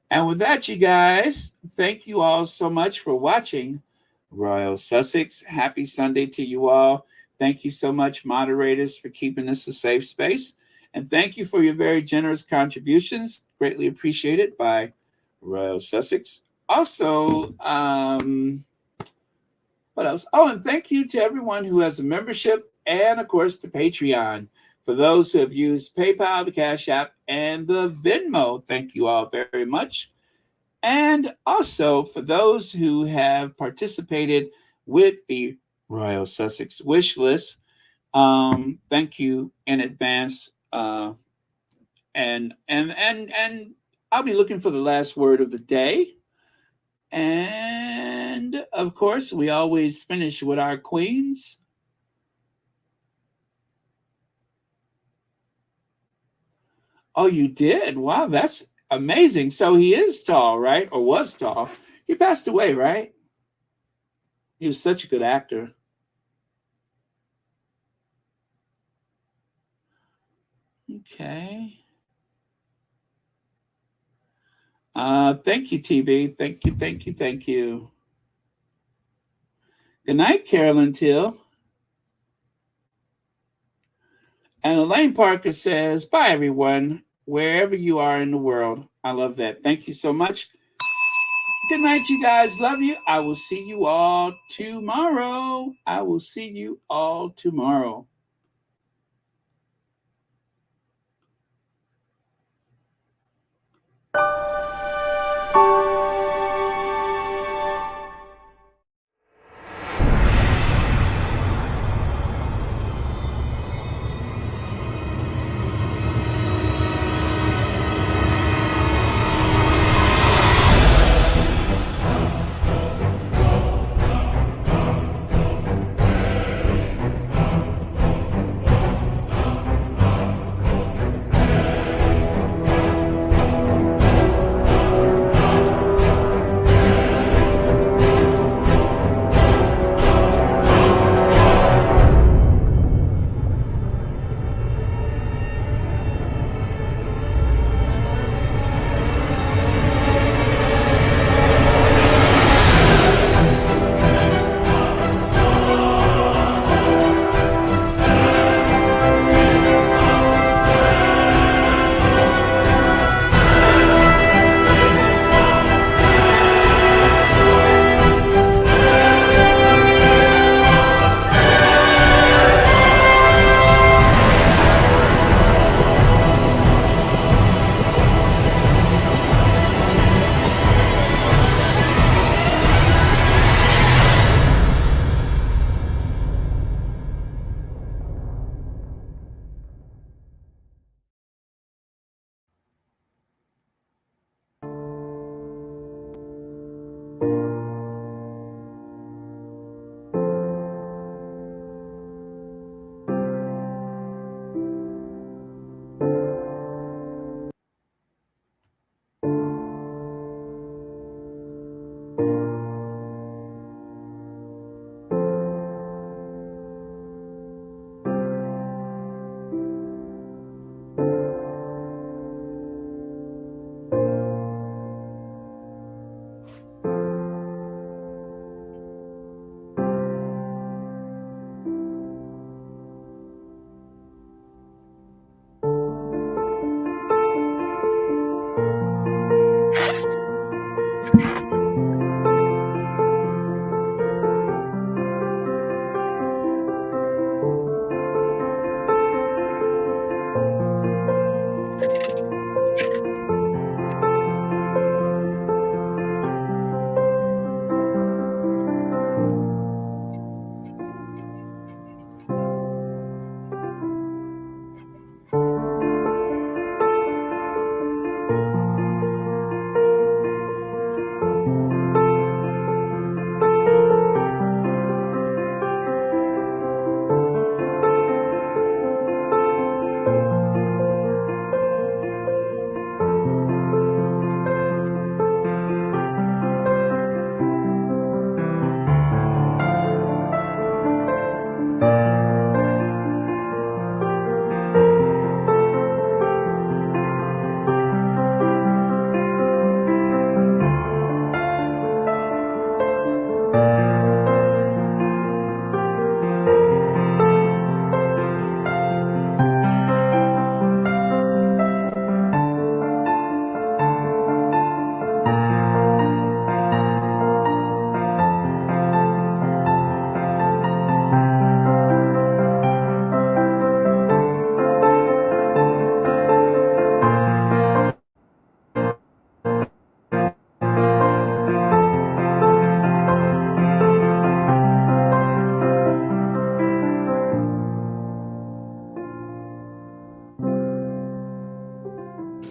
And with that, you guys, thank you all so much for watching Royal Sussex. Happy Sunday to you all. Thank you so much, moderators, for keeping this a safe space. And thank you for your very generous contributions. Greatly appreciated by Royal Sussex. Also, what else? Oh, and thank you to everyone who has a membership and, of course, the Patreon. For those who have used PayPal, the Cash App, and the Venmo, thank you all very much. And also for those who have participated with the Royal Sussex wish list, thank you in advance. And I'll be looking for the last word of the day. And of course, we always finish with our queens. Oh, you did? Wow, that's amazing. So he is tall, right? Or was tall. He passed away, right? He was such a good actor. Okay. Thank you, TB. Thank you, thank you, thank you. Good night, Carolyn Till. And Elaine Parker says, bye, everyone, wherever you are in the world. I love that. Thank you so much. Good night, you guys. Love you. I will see you all tomorrow. I will see you all tomorrow.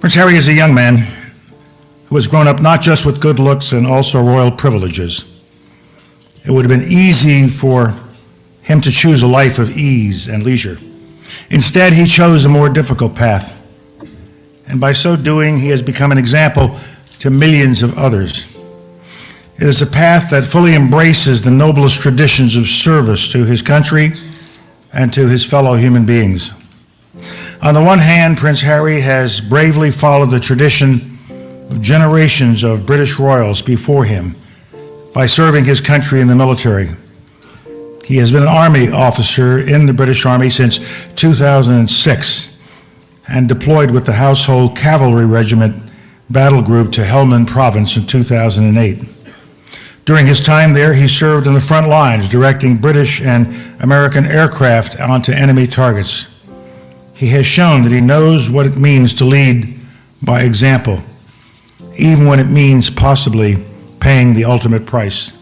Prince Harry is a young man who has grown up not just with good looks and also royal privileges. It would have been easy for him to choose a life of ease and leisure. Instead, he chose a more difficult path. And by so doing, he has become an example to millions of others. It is a path that fully embraces the noblest traditions of service to his country and to his fellow human beings. On the one hand, Prince Harry has bravely followed the tradition of generations of British royals before him by serving his country in the military. He has been an Army officer in the British Army since 2006 and deployed with the Household Cavalry Regiment Battle Group to Helmand Province in 2008. During his time there, he served in the front lines, directing British and American aircraft onto enemy targets. He has shown that he knows what it means to lead by example, even when it means possibly paying the ultimate price.